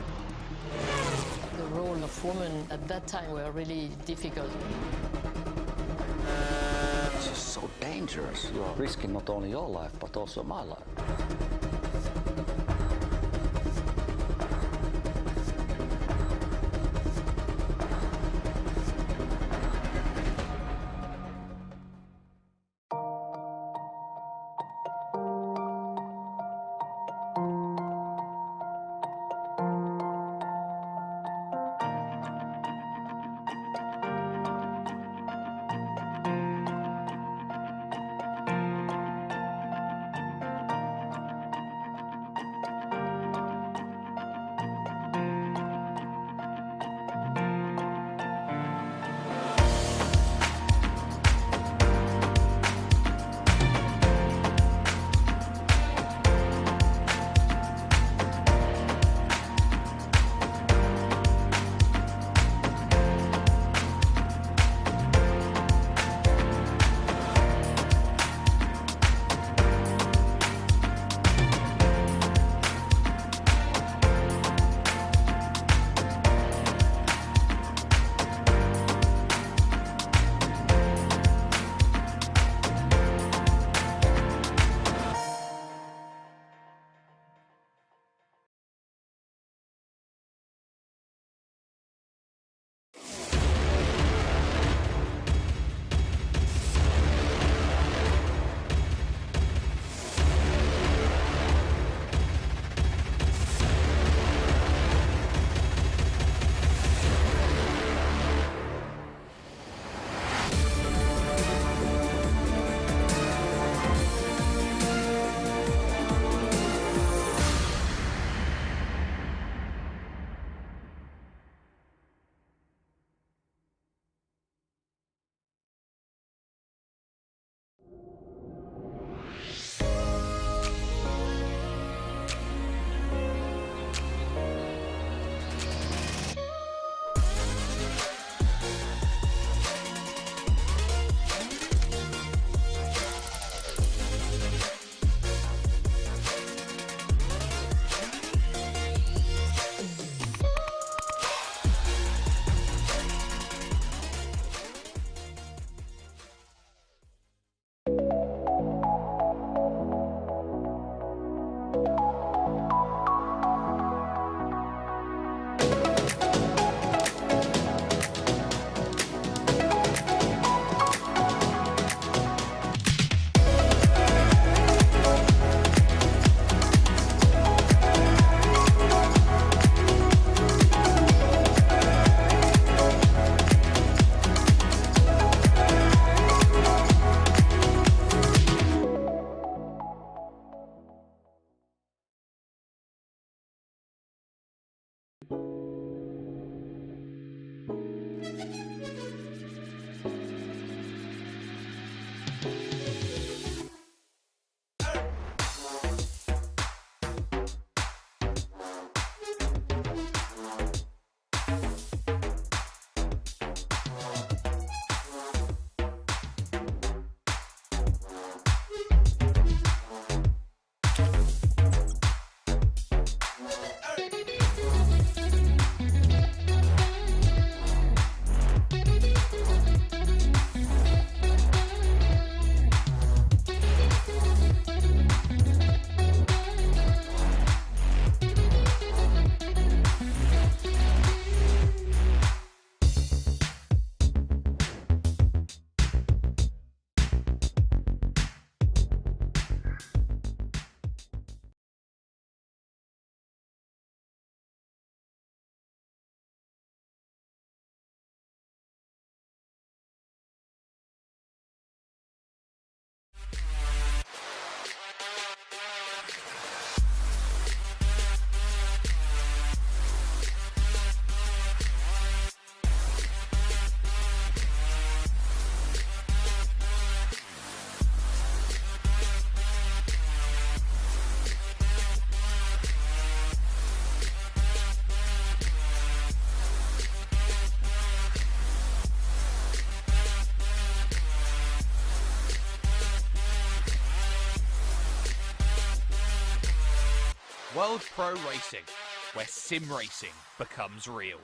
D: The role of women at that time were really difficult.
E: It's just so dangerous. You're risking not only your life, but also my life.
A: World Pro Racing, where sim racing becomes real.